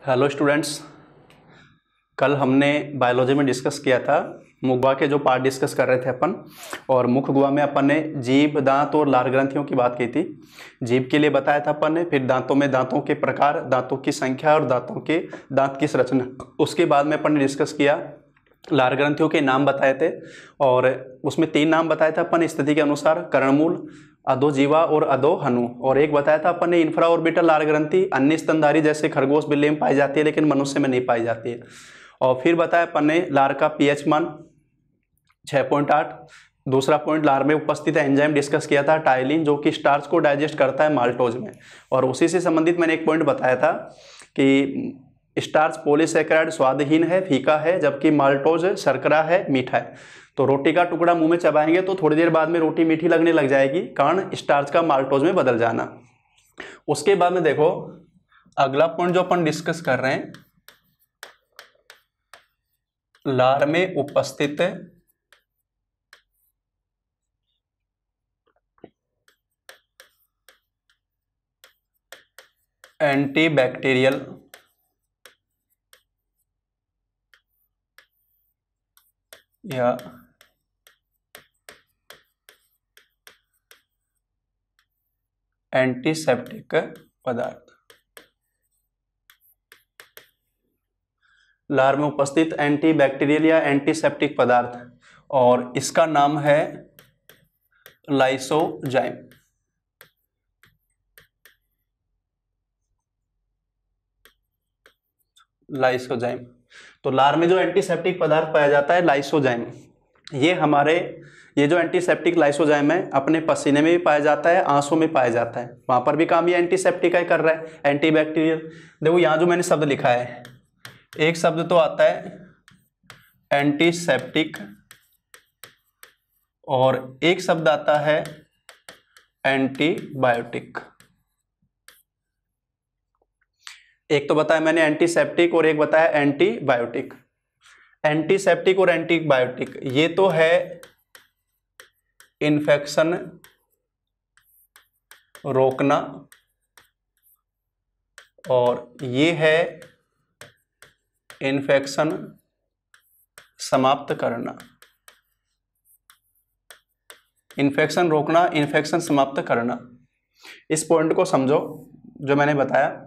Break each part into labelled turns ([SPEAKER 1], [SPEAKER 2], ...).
[SPEAKER 1] Hello students, कल हमने biology में डिस्कस किया था मुखगुआ के जो पार्ट डिस्कस कर रहे थे अपन। और मुखगुआ में अपन ने जीभ, दांत और लार ग्रंथियों की बात की थी। जीभ के लिए बताया था अपन ने, फिर दांतों में दांतों के प्रकार, दांतों की संख्या और दांतों के दांत की संरचना। उसके बाद में अपन ने डिस्कस किया, लार ग्रंथियों के नाम बताए थे और उसमें 3 नाम बताया था अपन स्थिति के अनुसार: कर्णमूल, अधोजीवा और अधोहनु। और एक बताया था अपन ने इंफ्रा ऑर्बिटल लार ग्रंथि, अन्य स्तनधारी जैसे खरगोश, बिल्ली में पाई जाती है लेकिन मनुष्य में नहीं पाई जाती है। और फिर बताया अपन ने लार का पीएच मान 6.8। दूसरा पॉइंट, लार में उपस्थित एंजाइम डिस्कस किया था टाइलिन, जो कि स्टार्च को डाइजेस्ट करता है माल्टोज में। और उसी से संबंधित मैंने एक पॉइंट बताया था कि स्टार्च पॉलीसैकेराइड स्वादहीन है, फीका है, जबकि माल्टोज शर्करा है, मीठा है। तो रोटी का टुकड़ा मुंह में चबाएंगे तो थोड़ी देर बाद में रोटी मीठी लगने लग जाएगी, कारण स्टार्च का माल्टोज में बदल जाना। उसके बाद में देखो अगला पॉइंट जो अपन डिस्कस कर रहे हैं, लार में उपस्थित एंटीबैक्टीरियल या एंटीसेप्टिक पदार्थ। लार में उपस्थित एंटीबैक्टीरियल या एंटीसेप्टिक पदार्थ, और इसका नाम है लाइसोजाइम। लाइसोजाइम। तो लार में जो एंटीसेप्टिक पदार्थ पाया जाता है लाइसोजाइम, ये जो एंटीसेप्टिक लाइसोजाइम है अपने पसीने में भी पाया जाता है, आंसू में पाया जाता है, वहां पर भी काम ये एंटीसेप्टिक का कर रहा है, एंटीबैक्टीरियल। देखो यहाँ जो मैंने शब्द लिखा है, एक शब्द तो आता है एंटीसेप्टिक और एक शब्द आता है एंटीबायोटिक। एक तो बताया मैंने एंटीसेप्टिक और एक बताया एंटीबायोटिक। एंटीसेप्टिक और एंटीबायोटिक ये तो है इन्फेक्शन रोकना और ये है इन्फेक्शन समाप्त करना। इन्फेक्शन रोकना, इन्फेक्शन समाप्त करना। इस पॉइंट को समझो जो मैंने बताया,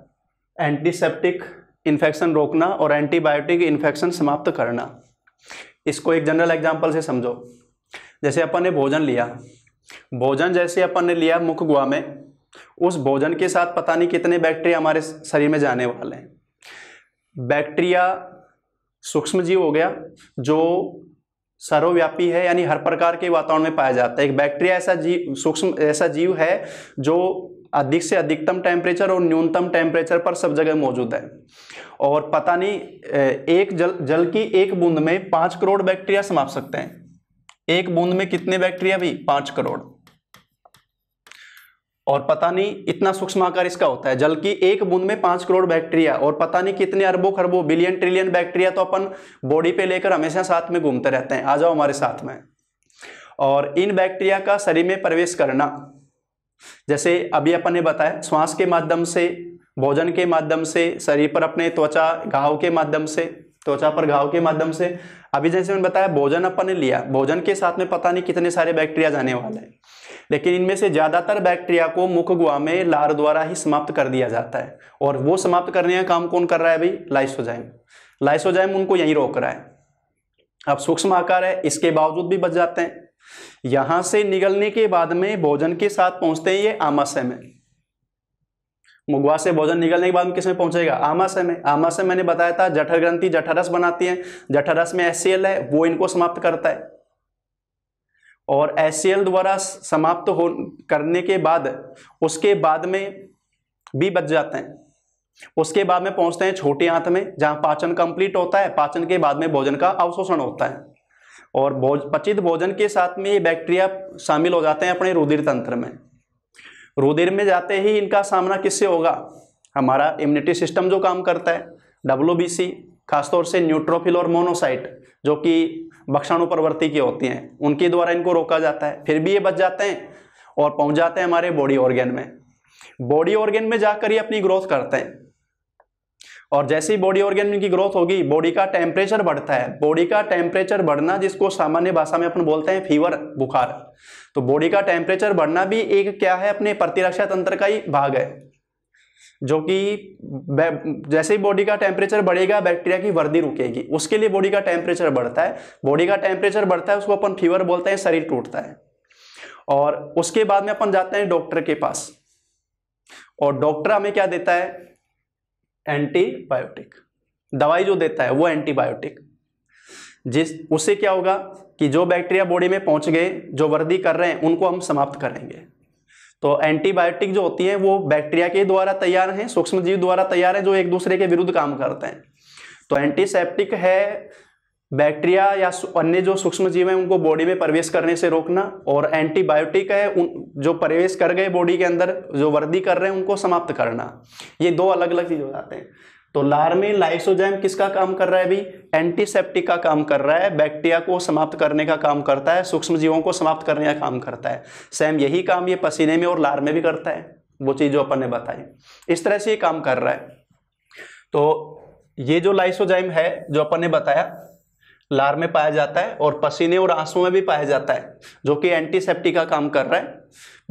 [SPEAKER 1] एंटीसेप्टिक इन्फेक्शन रोकना और एंटीबायोटिक इन्फेक्शन समाप्त करना। इसको एक जनरल एग्जांपल से समझो। जैसे अपन ने भोजन लिया, भोजन जैसे अपन ने लिया मुखगुआ में, उस भोजन के साथ पता नहीं कितने बैक्टीरिया हमारे शरीर में जाने वाले हैं। बैक्टीरिया सूक्ष्म जीव हो गया जो सर्वव्यापी है, यानी हर प्रकार के वातावरण में पाया जाता है। एक बैक्टीरिया ऐसा जीव है जो अधिक से अधिकतम टेम्परेचर और न्यूनतम टेम्परेचर पर सब जगह मौजूद है। और पता नहीं एक जल की एक बूंद में 5 करोड़ बैक्टीरिया समाप सकते हैं। एक बूंद में कितने बैक्टीरिया भी? 5 करोड़। और पता नहीं इतना सूक्ष्म आकार इसका होता है, जल की एक बूंद में 5 करोड़ बैक्टीरिया, और पता नहीं कितने अरबों खरबों बिलियन ट्रिलियन बैक्टीरिया तो अपन बॉडी पे लेकर हमेशा साथ में घूमते रहते हैं। आ जाओ हमारे साथ में। और इन बैक्टीरिया का शरीर में प्रवेश करना, जैसे अभी अपन ने बताया, श्वास के माध्यम से, भोजन के माध्यम से, शरीर पर अपने त्वचा घाव के माध्यम से, त्वचा पर घाव के माध्यम से। अभी जैसे मैंने बताया भोजन अपन ने लिया, भोजन के साथ में पता नहीं कितने सारे बैक्टीरिया जाने वाले हैं, लेकिन इनमें से ज्यादातर बैक्टीरिया को मुखगुआ में लार द्वारा ही समाप्त कर दिया जाता है। और वो समाप्त करने का काम कौन कर रहा है भाई? लाइसोजाइम। लाइसोजाइम उनको यहीं रोक रहा है। अब सूक्ष्म आकार है, इसके बावजूद भी बच जाते हैं। यहां से निकलने के बाद में भोजन के साथ पहुंचते हैं ये आमाशय में। मुखगुआ से भोजन निकलने के बाद में किसमें पहुंचेगा? आमाशय में। आमाशय मैंने बताया था जठर ग्रंथि जठररस बनाती है, जठररस में HCl है, वो इनको समाप्त करता है। और HCl द्वारा समाप्त करने के बाद उसके बाद में भी बच जाते हैं। उसके बाद में पहुंचते हैं छोटी आंत में, जहां पाचन कंप्लीट होता है। पाचन के बाद में भोजन का अवशोषण होता है और पचित भोजन के साथ में ये बैक्टीरिया शामिल हो जाते हैं अपने रुधिर तंत्र में। रुधिर में जाते ही इनका सामना किससे होगा? हमारा इम्यूनिटी सिस्टम जो काम करता है, WBC, खासतौर से न्यूट्रोफिल और मोनोसाइट, जो कि भक्षाणु प्रवृत्ति की होती हैं, उनके द्वारा इनको रोका जाता है। फिर भी ये बच जाते हैं और पहुंच जाते हैं हमारे बॉडी ऑर्गन में। बॉडी ऑर्गन में जाकर ये अपनी ग्रोथ करते हैं और जैसे ही बॉडी ऑर्गेन की ग्रोथ होगी बॉडी का टेम्परेचर बढ़ता है। बॉडी का टेम्परेचर बढ़ना जिसको सामान्य भाषा में अपन बोलते हैं फीवर, बुखार। तो बॉडी का टेम्परेचर बढ़ना भी एक क्या है, अपने प्रतिरक्षा तंत्र का ही भाग है, जो कि जैसे ही बॉडी का टेम्परेचर बढ़ेगा बैक्टीरिया की वृद्धि रुकेगी, उसके लिए बॉडी का टेम्परेचर बढ़ता है। बॉडी का टेम्परेचर बढ़ता है उसको अपन फीवर बोलते हैं, शरीर टूटता है। और उसके बाद में अपन जाते हैं डॉक्टर के पास, और डॉक्टर हमें क्या देता है, एंटीबायोटिक। दवाई जो देता है वो एंटीबायोटिक, उससे क्या होगा कि जो बैक्टीरिया बॉडी में पहुंच गए, जो वृद्धि कर रहे हैं, उनको हम समाप्त करेंगे। तो एंटीबायोटिक जो होती है वो बैक्टीरिया के द्वारा तैयार हैं, सूक्ष्म जीव द्वारा तैयार है, जो एक दूसरे के विरुद्ध काम करते हैं। तो एंटीसेप्टिक है बैक्टीरिया या अन्य जो सूक्ष्म जीव हैं उनको बॉडी में प्रवेश करने से रोकना, और एंटीबायोटिक है उन जो प्रवेश कर गए बॉडी के अंदर, जो वृद्धि कर रहे हैं, उनको समाप्त करना। ये दो अलग अलग चीज हो जाते हैं। तो लार में लाइसोजाइम किसका काम कर रहा है भाई, एंटीसेप्टिक का काम कर रहा है, बैक्टीरिया को समाप्त करने का काम करता है, सूक्ष्म जीवों को समाप्त करने का काम करता है। सेम यही काम ये पसीने में और लार में भी करता है, वो चीज जो अपन ने बताई, इस तरह से ये काम कर रहा है। तो ये जो लाइसोजाइम है जो अपन ने बताया, लार में पाया जाता है और पसीने और आंसू में भी पाया जाता है, जो कि एंटीसेप्टिक का काम कर रहा है,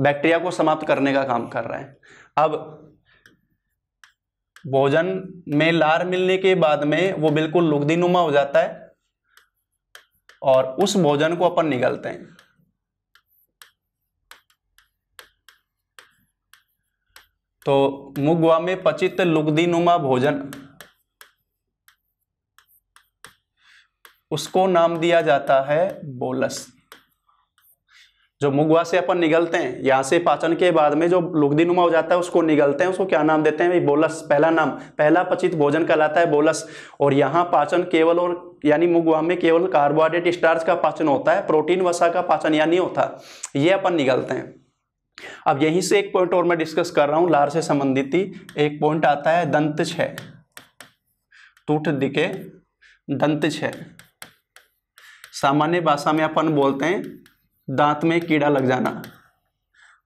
[SPEAKER 1] बैक्टीरिया को समाप्त करने का काम कर रहा है। अब भोजन में लार मिलने के बाद में वो बिल्कुल लुगदीनुमा हो जाता है, और उस भोजन को अपन निगलते हैं। तो मुगवा में पचित लुगदीनुमा भोजन, उसको नाम दिया जाता है बोलस। जो मुगवा से अपन निगलते हैं, यहां से पाचन के बाद में जो लुगदीनुमा हो जाता है उसको निगलते हैं, उसको क्या नाम देते हैं भाई, बोलस। पहला नाम, पहला पचित भोजन कहलाता है बोलस। और यहाँ पाचन केवल, और यानी मुगवा में केवल कार्बोहाइड्रेट स्टार्च का पाचन होता है, प्रोटीन वसा का पाचन यहाँ नहीं होता, ये अपन निगलते हैं। अब यहीं से एक पॉइंट और मैं डिस्कस कर रहा हूं, लार से संबंधित ही एक पॉइंट आता है, दंत क्षय, टूथ दिखे, दंत क्षय। सामान्य भाषा में अपन बोलते हैं दांत में कीड़ा लग जाना,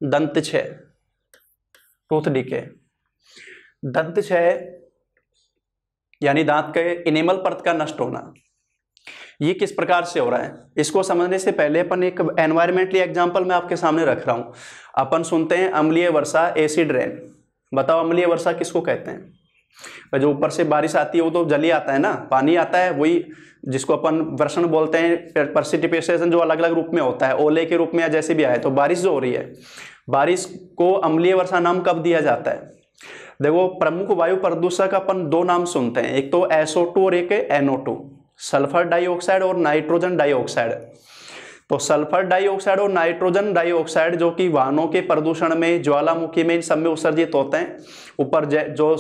[SPEAKER 1] दंत क्षय, टूथ डिके। दंत क्षय यानी दांत के इनेमल परत का नष्ट होना। ये किस प्रकार से हो रहा है, इसको समझने से पहले अपन एक एनवायरमेंटली एग्जांपल मैं आपके सामने रख रहा हूं। अपन सुनते हैं अम्लीय वर्षा, एसिड रेन। बताओ अम्लीय वर्षा किसको कहते हैं? जो ऊपर से बारिश आती है वो तो जल ही आता है ना, पानी आता है, वही जिसको अपन वर्षण बोलते हैं, प्रेसिपिटेशन, जो अलग अलग रूप में होता है, ओले के रूप में या जैसे भी आए। तो बारिश जो हो रही है, बारिश को अम्लीय वर्षा नाम कब दिया जाता है? देखो, प्रमुख वायु प्रदूषक अपन दो नाम सुनते हैं, एक तो SO2 और एक NO2, सल्फर डाइऑक्साइड और नाइट्रोजन डाइऑक्साइड। तो सल्फर डाइऑक्साइड और नाइट्रोजन डाइऑक्साइड जो कि वाहनों के प्रदूषण में, ज्वालामुखी में, इन सब में उत्सर्जित होते हैं, ऊपर जो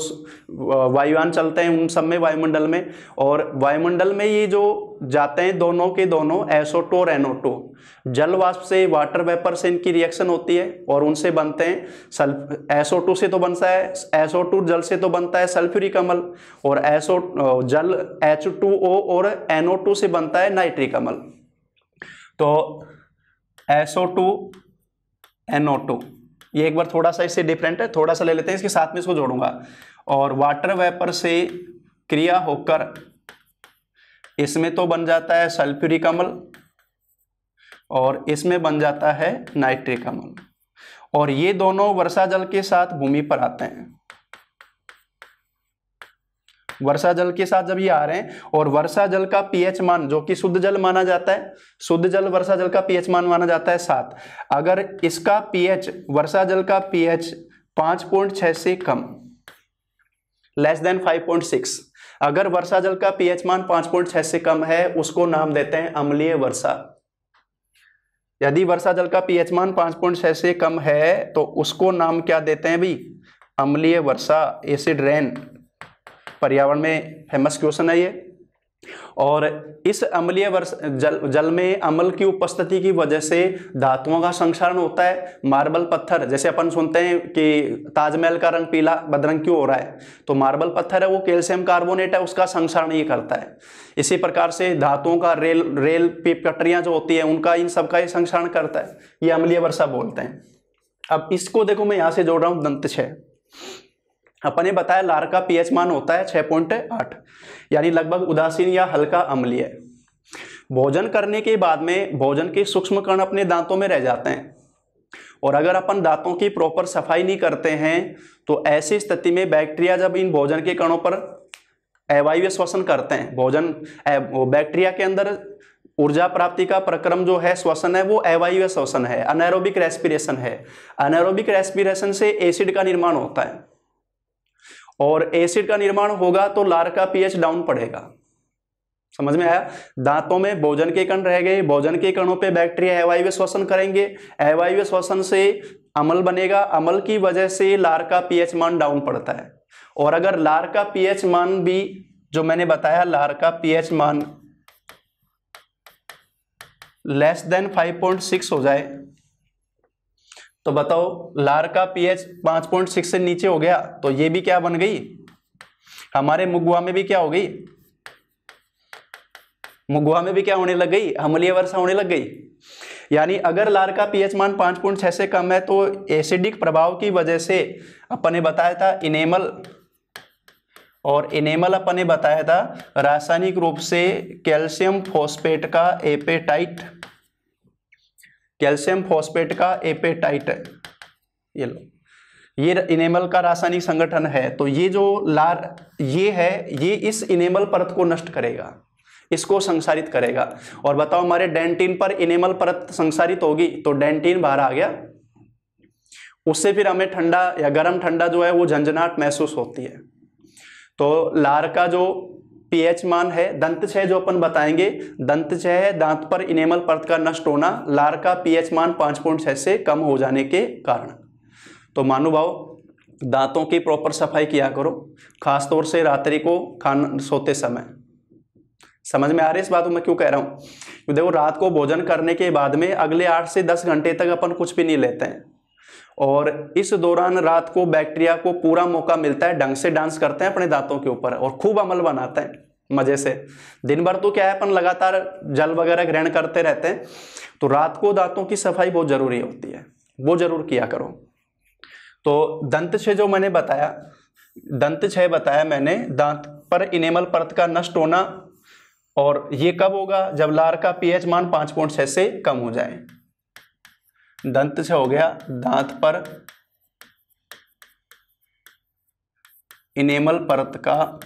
[SPEAKER 1] वायुयान चलते हैं उन सब में, वायुमंडल में। और वायुमंडल में ये जो जाते हैं दोनों के दोनों, SO2 और NO2, जल वाष्प से, वाटर वेपर से इनकी रिएक्शन होती है और उनसे बनते हैं SO2 से तो बनता है, SO2 जल से तो बनता है सल्फ्यूरिक अम्ल, और जल H2O और NO2 से बनता है नाइट्रिक अम्ल। तो SO2 NO2 ये एक बार थोड़ा सा इससे डिफरेंट है, थोड़ा सा ले लेते हैं, इसके साथ में इसको जोड़ूंगा। और वाटर वेपर से क्रिया होकर इसमें तो बन जाता है सल्फ्यूरिक अम्ल और इसमें बन जाता है नाइट्रिक अम्ल, और ये दोनों वर्षा जल के साथ भूमि पर आते हैं। वर्षा जल के साथ जब ये आ रहे हैं, और वर्षा जल का पीएच मान जो कि शुद्ध जल माना जाता है, शुद्ध जल वर्षा जल का पीएच मान माना जाता है 7। अगर इसका पीएच, वर्षा जल का पीएच 5.6 से कम, लेस देन 5.6, अगर वर्षा जल का पीएच मान 5.6 से कम है, उसको नाम देते हैं अम्लीय वर्षा। यदि वर्षा जल का पीएच मान 5.6 से कम है तो उसको नाम क्या देते हैं भी, अम्लीय वर्षा, एसिड रेन। पर्यावरण में फेमस क्वेश्चन है ये। और इस अम्लीय जल में अम्ल की उपस्थिति की वजह से धातुओं का संक्षारण होता है। मार्बल पत्थर, जैसे अपन सुनते हैं कि ताजमहल का रंग पीला बदरंग क्यों हो रहा है, तो मार्बल पत्थर है वो कैल्शियम कार्बोनेट है, उसका संक्षारण ये करता है। इसी प्रकार से धातुओं का रेल पटरियां जो होती है उनका, इन सबका ये संक्षारण करता है, ये अम्लीय वर्षा बोलते हैं। अब इसको देखो मैं यहां से जोड़ रहा हूं दंत क्षय। अपन ने बताया लार का पीएच मान होता है 6.8, यानी लगभग उदासीन या हल्का अम्लीय। भोजन करने के बाद में भोजन के सूक्ष्म कण अपने दांतों में रह जाते हैं, और अगर अपन दांतों की प्रॉपर सफाई नहीं करते हैं तो ऐसी स्थिति में बैक्टीरिया जब इन भोजन के कणों पर अवायवीय श्वसन करते हैं, बैक्टीरिया के अंदर ऊर्जा प्राप्ति का प्रक्रम जो है, श्वसन है, वो अवायवीय श्वसन है, अनाएरोबिक रेस्पिरेशन है। अनाएरोबिक रेस्पिरेशन से एसिड का निर्माण होता है, और एसिड का निर्माण होगा तो लार का पीएच डाउन पड़ेगा। समझ में आया? दांतों में भोजन के कण रह गए, भोजन के कणों पे बैक्टीरिया अवायवीय श्वसन करेंगे, अवायवीय श्वसन से अम्ल बनेगा, अम्ल की वजह से लार का पीएच मान डाउन पड़ता है। और अगर लार का पीएच मान भी, जो मैंने बताया, लार का पीएच मान लेस देन 5.6 हो जाए तो बताओ, लार का पीएच 5.6 से नीचे हो गया तो ये भी क्या बन गई, हमारे मुगवा में भी क्या हो गई, मुगवा में भी क्या होने लग गई, अम्लीय वर्षा होने लग गई। यानी अगर लार का पीएच मान 5.6 से कम है तो एसिडिक प्रभाव की वजह से अपन ने बताया था इनेमल, और इनेमल अपन ने बताया था रासायनिक रूप से कैल्शियम फॉस्फेट का एपेटाइट, कैल्शियम फॉस्फेट का एपेटाइट है, ये लो, ये इनेमल का रासायनिक संगठन है। तो ये जो लार ये है, ये इस इनेमल परत को नष्ट करेगा, इसको संसारित करेगा। और बताओ, हमारे डेंटिन पर इनेमल परत संसारित होगी तो डेंटिन बाहर आ गया, उससे फिर हमें ठंडा या गर्म ठंडा जो है वो झंझनाहट महसूस होती है। तो लार का जो पीएच मान है, दंतक्षय जो अपन बताएंगे, दंतक्षय है दांत पर इनेमल परत का नष्ट होना, लार का पीएच मान 5.6 से कम हो जाने के कारण। तो महानुभाव, दांतों की प्रॉपर सफाई किया करो, खासतौर से रात्रि को खाना सोते समय। समझ में आ रही है इस बात को मैं क्यों कह रहा हूँ? देखो, रात को भोजन करने के बाद में अगले 8 से 10 घंटे तक अपन कुछ भी नहीं लेते हैं, और इस दौरान रात को बैक्टीरिया को पूरा मौका मिलता है, ढंग से डांस करते हैं अपने दांतों के ऊपर और खूब अमल बनाते हैं मजे से। दिन भर तो क्या है, अपन लगातार जल वगैरह ग्रहण करते रहते हैं, तो रात को दांतों की सफाई बहुत जरूरी होती है, वो जरूर किया करो। तो दंतक्षय जो मैंने बताया, दंतक्षय बताया मैंने, दांत पर इनेमल परत का नष्ट होना, और ये कब होगा, जब लार का पीएच मान 5.6 से कम हो जाए। दंतक्षय हो गया दांत पर इनेमल परत का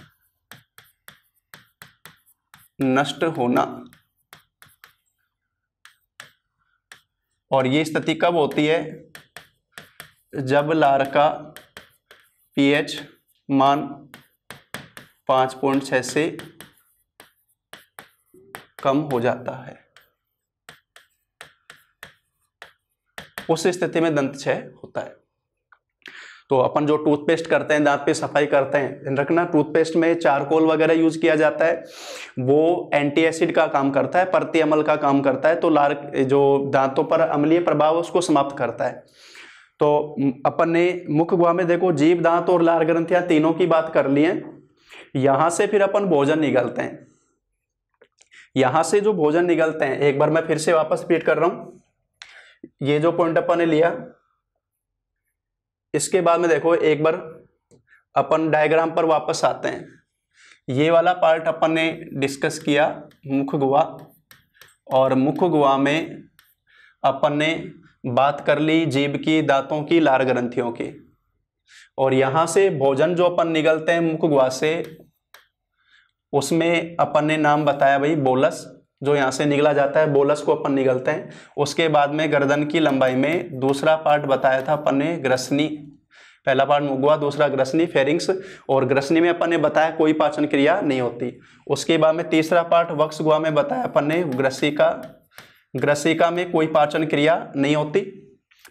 [SPEAKER 1] नष्ट होना, और ये स्थिति कब होती है, जब लार का पीएच मान 5.6 से कम हो जाता है, उस स्थिति में दंतक्षय होता है। तो अपन जो टूथपेस्ट करते हैं, दांत पे सफाई करते हैं, ध्यान रखना टूथपेस्ट में चारकोल वगैरह यूज किया जाता है, वो एंटी एसिड का काम करता है, प्रति अम्ल का काम करता है, तो लार जो दांतों पर अम्लीय प्रभाव उसको समाप्त करता है। तो अपन ने मुख गुहा में देखो, जीभ, दांत और लार ग्रंथियां तीनों की बात कर ली है। यहां से फिर अपन भोजन निगलते हैं, यहां से जो भोजन निगलते हैं, एक बार मैं फिर से वापस रिपीट कर रहा हूं, ये जो पॉइंट अपन ने लिया, इसके बाद में देखो एक बार अपन डायग्राम पर वापस आते हैं। ये वाला पार्ट अपन ने डिस्कस किया मुख गुहा, और मुख गुहा में अपन ने बात कर ली जीभ की, दांतों की, लार ग्रंथियों की, और यहां से भोजन जो अपन निगलते हैं मुख गुहा से, उसमें अपन ने नाम बताया भाई बोलस, जो यहाँ से निकला जाता है, बोलस को अपन निगलते हैं। उसके बाद में गर्दन की लंबाई में दूसरा पार्ट बताया था अपन ने ग्रसनी, पहला पार्ट मुगवा, दूसरा ग्रसनी फेरिंग्स, और ग्रसनी में अपन ने बताया कोई पाचन क्रिया नहीं होती। उसके बाद में तीसरा पार्ट वक्ष गुहा में बताया अपन ने ग्रसिका, ग्रसिका में कोई पाचन क्रिया नहीं होती,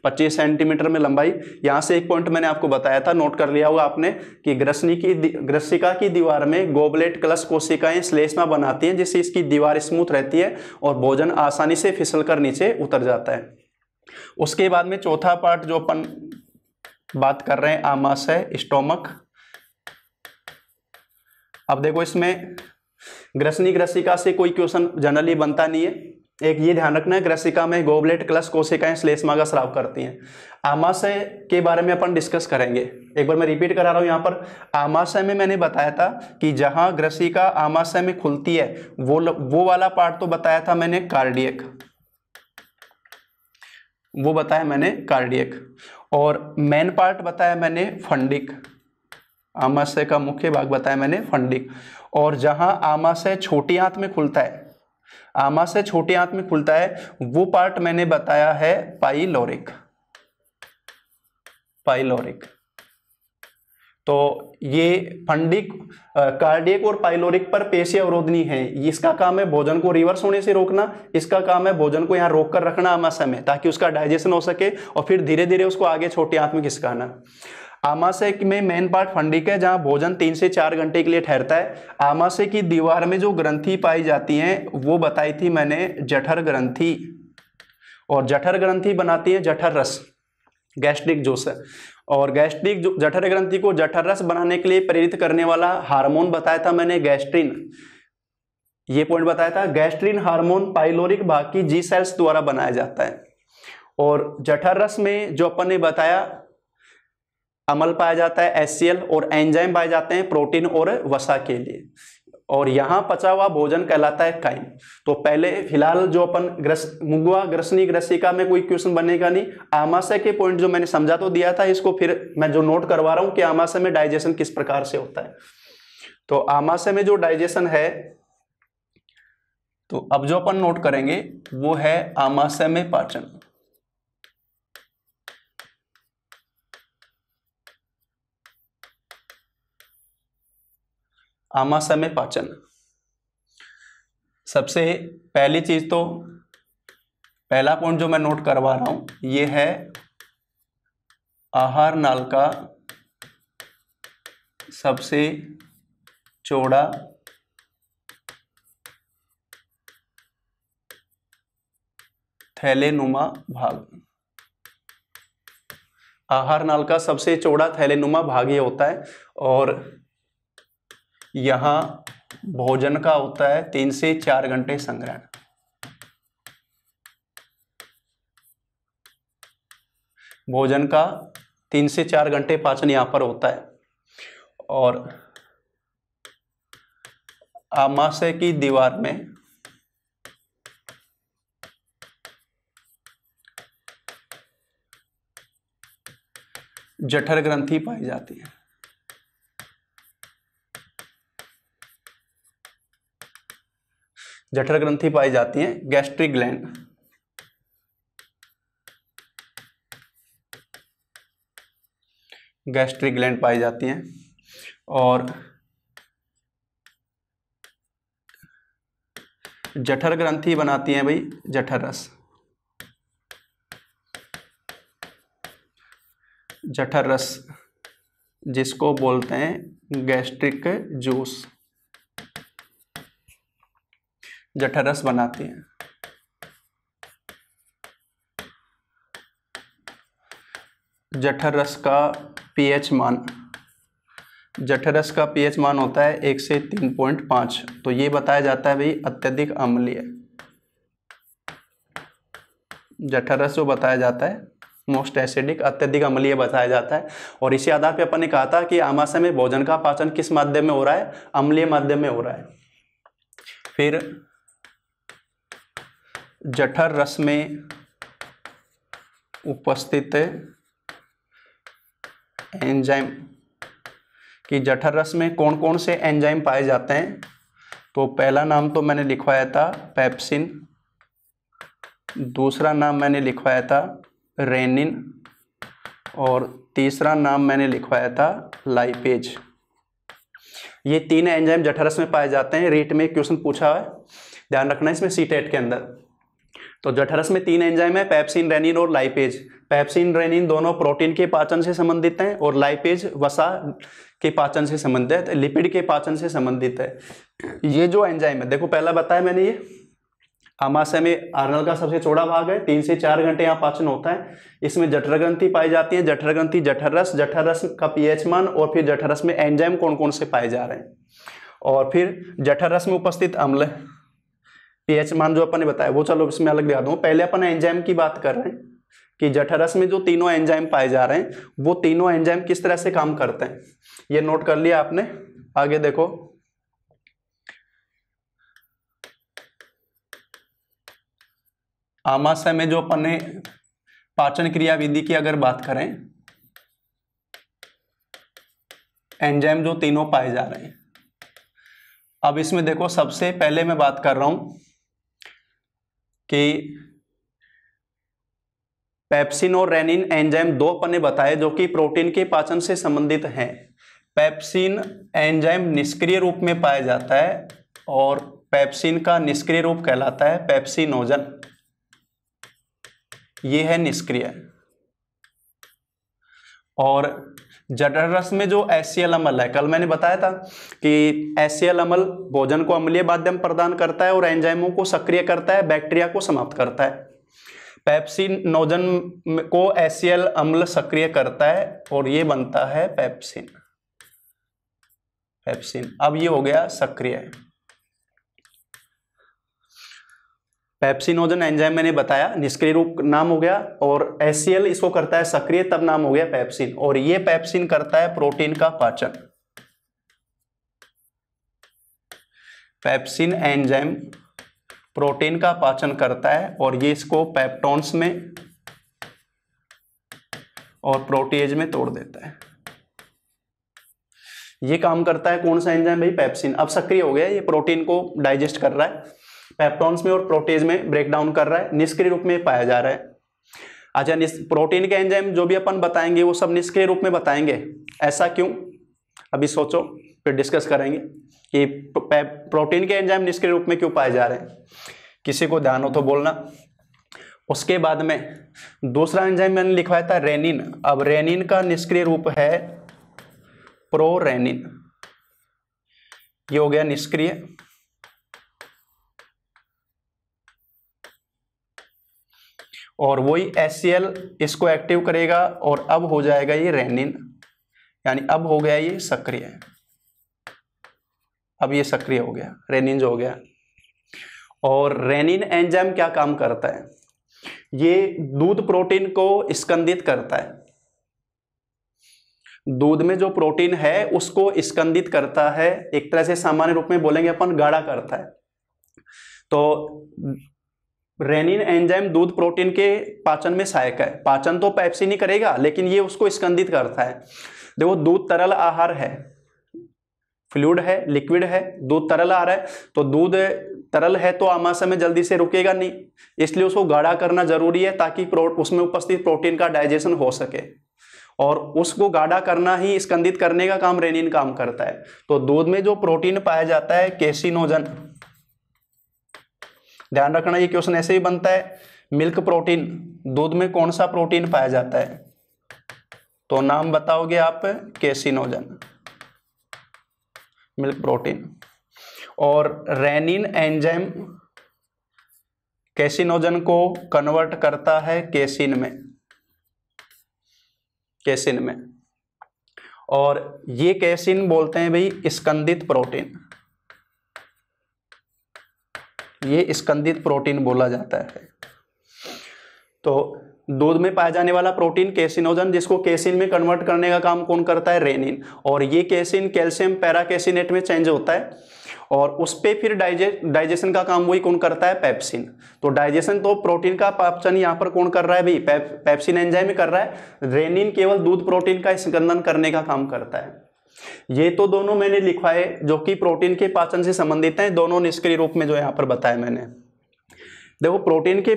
[SPEAKER 1] 25 सेंटीमीटर में लंबाई। यहाँ से एक पॉइंट मैंने आपको बताया था, नोट कर लिया होगा आपने, कि ग्रसिका की दीवार में गोबलेट कलश कोशिकाएं श्लेष्मा बनाती हैं, जिससे इसकी दीवार स्मूथ रहती है और भोजन आसानी से फिसलकर नीचे उतर जाता है। उसके बाद में चौथा पार्ट जो अपन बात कर रहे हैं आमाशय, स्टोमक। अब देखो, इसमें ग्रसनी ग्रसिका से कोई क्वेश्चन जनरली बनता नहीं है, एक ये ध्यान रखना है, ग्रसिका में गोबलेट क्लस कोशिकाएं श्लेष्मा का स्राव करती हैं। आमाशय के बारे में अपन डिस्कस करेंगे। एक बार मैं रिपीट करा रहा हूं यहाँ पर। आमाशय में मैंने बताया था कि जहां ग्रसिका आमाशय में खुलती है वो वाला पार्ट तो बताया था मैंने कार्डियक, वो बताया मैंने कार्डियक, और मेन पार्ट बताया मैंने फंडिक, आमाशय का मुख्य भाग बताया मैंने फंडिक। और जहां आमाशय छोटी आंत में खुलता है, आमाशय छोटी आंत में खुलता है, वो पार्ट मैंने बताया है पाइलोरिक, पाइलोरिक। तो ये फंडिक, कार्डियक और पाइलोरिक पर पेशी अवरोध नहीं है, इसका काम है भोजन को रिवर्स होने से रोकना, इसका काम है भोजन को यहाँ रोक कर रखना आमाशय में ताकि उसका डाइजेशन हो सके और फिर धीरे धीरे उसको आगे छोटी आंत में खिसकाना। आमाशय में मेन पार्ट फंडिक है जहां भोजन 3 से 4 घंटे के लिए ठहरता है। आमाशय की दीवार में जो ग्रंथि पाई जाती हैं वो बताई थी मैंने जठर ग्रंथि, और जठर ग्रंथि बनाती है जठर रस, गैस्ट्रिक जूस। और गैस्ट्रिक जठर ग्रंथि को जठर रस बनाने के लिए प्रेरित करने वाला हार्मोन बताया था मैंने गैस्ट्रिन, ये पॉइंट बताया था। गैस्ट्रिन हार्मोन पाइलोरिक भाग की जी सेल्स द्वारा बनाया जाता है। और जठर रस में जो अपन ने बताया अम्ल पाया जाता है HCl, और एंजाइम पाए जाते हैं प्रोटीन और वसा के लिए, और यहाँ पचा हुआ भोजन कहलाता है काइम। तो पहले फिलहाल जो अपन मुगवा ग्रसनी ग्रसिका में कोई क्वेश्चन बनेगा नहीं, आमाशय के पॉइंट जो मैंने समझा तो दिया था, इसको फिर मैं जो नोट करवा रहा हूँ कि आमाशय में डाइजेशन किस प्रकार से होता है। तो आमाशय में जो डाइजेशन है, तो अब जो अपन नोट करेंगे वो है आमाशय में पाचन। आमाशय में पाचन, सबसे पहली चीज तो पहला पॉइंट जो मैं नोट करवा रहा हूं ये है आहार नाल का सबसे चौड़ा थैलेनुमा भाग। आहार नाल का सबसे चौड़ा थैलेनुमा भाग ये होता है, और यहां भोजन का होता है 3 से 4 घंटे संग्रहण। भोजन का 3 से 4 घंटे पाचन यहां पर होता है। और आमाशय की दीवार में जठर ग्रंथि पाई जाती है। जठर ग्रंथि पाई जाती है, गैस्ट्रिक ग्लैंड, गैस्ट्रिक ग्लैंड पाई जाती हैं। और जठर ग्रंथि बनाती हैं भाई जठर रस, जठर रस जिसको बोलते हैं गैस्ट्रिक जूस, जठर रस बनाती हैं। जठर रस का पीएच मान, जठर रस का पीएच मान होता है 1 से 3.5। तो ये बताया जाता है भाई अत्यधिक अम्लीय। जठर रस जो बताया जाता है मोस्ट एसिडिक, अत्यधिक अम्लीय बताया जाता है। और इसी आधार पे अपन ने कहा था कि आमाशय में भोजन का पाचन किस माध्यम में हो रहा है, अम्लीय माध्यम में हो रहा है। फिर जठर रस में उपस्थित एंजाइम, कि जठर रस में कौन कौन से एंजाइम पाए जाते हैं। तो पहला नाम तो मैंने लिखवाया था पेप्सिन, दूसरा नाम मैंने लिखवाया था रेनिन, और तीसरा नाम मैंने लिखवाया था लाइपेज। ये 3 एंजाइम जठर रस में पाए जाते हैं। रीट में क्वेश्चन पूछा है, ध्यान रखना इसमें सीटेट के अंदर। तो जठर रस में 3 एंजाइम है, पेप्सिन, रेनिन और लाइपेज। पेप्सिन, रेनिन दोनों प्रोटीन के पाचन से संबंधित हैं, और लाइपेज वसा के पाचन से संबंधित है, लिपिड के पाचन से संबंधित है। ये जो एंजाइम है, देखो पहला बताया मैंने, ये आमाशय में आर्नल का सबसे चौड़ा भाग है, 3 से 4 घंटे यहाँ पाचन होता है। इसमें जठर ग्रंथि पाई जाती है, जठर ग्रंथि, जठर रस का पीएच मान, और फिर जठर रस में एंजाइम कौन कौन से पाए जा रहे हैं, और फिर जठर रस में उपस्थित अम्ल, पीएच मान जो अपन ने बताया वो चलो इसमें अलग दिखा दूं। पहले अपन एंजाइम की बात कर रहे हैं कि जठरस में जो तीनों एंजाइम पाए जा रहे हैं वो तीनों एंजाइम किस तरह से काम करते हैं, ये नोट कर लिया आपने। आगे देखो, आमाशय में जो अपन ने पाचन क्रिया विधि की अगर बात करें, एंजाइम जो तीनों पाए जा रहे हैं। अब इसमें देखो, सबसे पहले मैं बात कर रहा हूं कि पेप्सिन और रेनिन एंजाइम दो अपन ने बताए जो कि प्रोटीन के पाचन से संबंधित हैं। पेप्सिन एंजाइम निष्क्रिय रूप में पाया जाता है और पेप्सिन का निष्क्रिय रूप कहलाता है पेप्सिनोजन, ये है निष्क्रिय। और जठररस में जो HCl अम्ल है, कल मैंने बताया था कि HCl अम्ल भोजन को अम्लीय माध्यम प्रदान करता है और एंजाइमों को सक्रिय करता है, बैक्टीरिया को समाप्त करता है। पेप्सिनोजन को HCl अम्ल सक्रिय करता है और ये बनता है पेप्सिन। अब ये हो गया सक्रिय। पेप्सिनोजन एंजाइम मैंने बताया निष्क्रिय रूप नाम हो गया, और HCl इसको करता है सक्रिय, तब नाम हो गया पेप्सिन। और ये पेप्सिन करता है प्रोटीन का पाचन। पेप्सिन एंजाइम प्रोटीन का पाचन करता है और ये इसको पेप्टोन्स में और प्रोटीएज में तोड़ देता है। ये काम करता है कौन सा एंजाइम भाई? पेप्सिन। अब सक्रिय हो गया, ये प्रोटीन को डाइजेस्ट कर रहा है, पेप्टोन्स में और प्रोटीज में ब्रेक डाउन कर रहा है, निष्क्रिय रूप में पाया जा रहा है। अच्छा, प्रोटीन के एंजाइम जो भी अपन बताएंगे वो सब निष्क्रिय रूप में बताएंगे, ऐसा क्यों? अभी सोचो, फिर डिस्कस करेंगे कि प्रोटीन के एंजाइम निष्क्रिय रूप में क्यों पाए जा रहे हैं। किसी को ध्यान हो तो बोलना। उसके बाद में दूसरा एंजाइम मैंने लिखवाया था रेनिन। अब रेनिन का निष्क्रिय रूप है प्रोरेनिन, ये हो गया निष्क्रिय। और वही HCl इसको एक्टिव करेगा और अब हो जाएगा ये रेनिन, यानी अब हो गया ये सक्रिय। अब ये सक्रिय हो गया, रेनिन जो हो गया। और रेनिन एंजाइम क्या काम करता है? ये दूध प्रोटीन को स्कंदित करता है। दूध में जो प्रोटीन है उसको स्कंदित करता है, एक तरह से सामान्य रूप में बोलेंगे अपन गाढ़ा करता है। तो रेनिन एंजाइम दूध प्रोटीन के पाचन में सहायक है। पाचन तो पेप्सिन ही करेगा, लेकिन ये उसको स्कंदित करता है। देखो, दूध तरल आहार है, फ्लूइड है, लिक्विड है, दूध तरल आहार है, तो दूध तरल है तो आमाशय में जल्दी से रुकेगा नहीं, इसलिए उसको गाढ़ा करना जरूरी है ताकि उसमें उपस्थित प्रोटीन का डाइजेशन हो सके। और उसको गाढ़ा करना ही स्कंदित करने का काम रेनिन काम करता है। तो दूध में जो प्रोटीन पाया जाता है केसिनोजन, ध्यान रखना ये क्वेश्चन ऐसे ही बनता है। मिल्क प्रोटीन, दूध में कौन सा प्रोटीन पाया जाता है? तो नाम बताओगे आप, केसिनोजन, मिल्क प्रोटीन। और रेनिन एंजाइम केसिनोजन को कन्वर्ट करता है केसिन में, और ये केसिन बोलते हैं भाई स्कंदित प्रोटीन, ये स्कंदित प्रोटीन बोला जाता है। तो दूध में पाया जाने वाला प्रोटीन केसिनोजन, जिसको केसिन में कन्वर्ट करने का काम कौन करता है? रेनिन। और ये केसिन कैल्शियम पैराकेसिनेट में चेंज होता है और उस पे फिर डाइजेशन का काम वही कौन करता है? पेप्सिन। तो डाइजेशन तो प्रोटीन का पाचन यहाँ पर कौन कर रहा है भाई? पेप्सिन एंजाइम ही कर रहा है। रेनिन केवल दूध प्रोटीन का स्कंदन करने का काम करता है। ये तो दोनों मैंने लिखवाए जो कि प्रोटीन के पाचन से संबंधित हैं, दोनों निष्क्रिय रूप में जो यहाँ पर बताया मैंने। देखो, प्रोटीन के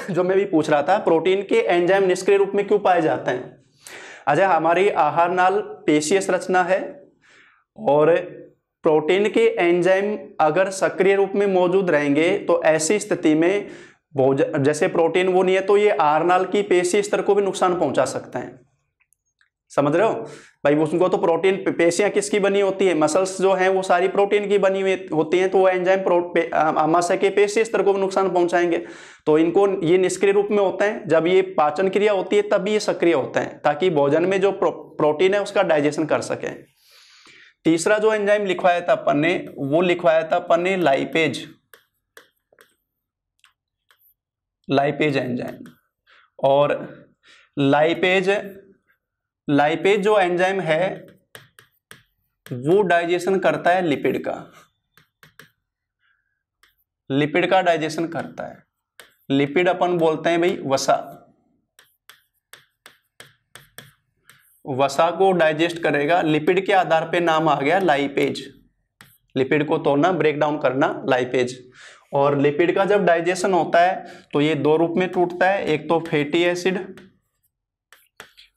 [SPEAKER 1] जो मैं भी पूछ रहा था, प्रोटीन के एंजाइम निष्क्रिय रूप में क्यों पाए जाते हैं? अच्छा, हमारी आहार नाल पेशीय संरचना है और प्रोटीन के एंजाइम अगर सक्रिय रूप में मौजूद रहेंगे तो ऐसी स्थिति में जैसे प्रोटीन वो नहीं है तो ये आहार नाल की पेशीय स्तर को भी नुकसान पहुंचा सकते हैं। समझ रहे हो भाई? उसको तो प्रोटीन, पेशियां किसकी बनी होती है? मसल्स जो हैं वो सारी प्रोटीन की बनी हुई होती हैं, तो वो एंजाइम आमाशय के पेशीय स्तर को भी नुकसान पहुंचाएंगे। तो इनको ये निष्क्रिय रूप में होते हैं, जब ये पाचन क्रिया होती है तभी ये सक्रिय होते हैं ताकि भोजन में जो प्रोटीन है उसका डाइजेशन कर सके। तीसरा जो एंजाइम लिखवाया था अपन ने, वो लिखवाया था अपन ने लाइपेज। Lipase enzyme. और लाइपेज जो एंजाइम है वो डाइजेशन करता है लिपिड का डाइजेशन करता है। लिपिड अपन बोलते हैं भाई वसा को डाइजेस्ट करेगा। लिपिड के आधार पे नाम आ गया लाइपेज। लिपिड को तोड़ना, ब्रेक डाउन करना, लाइपेज। और लिपिड का जब डाइजेशन होता है तो ये दो रूप में टूटता है, एक तो फैटी एसिड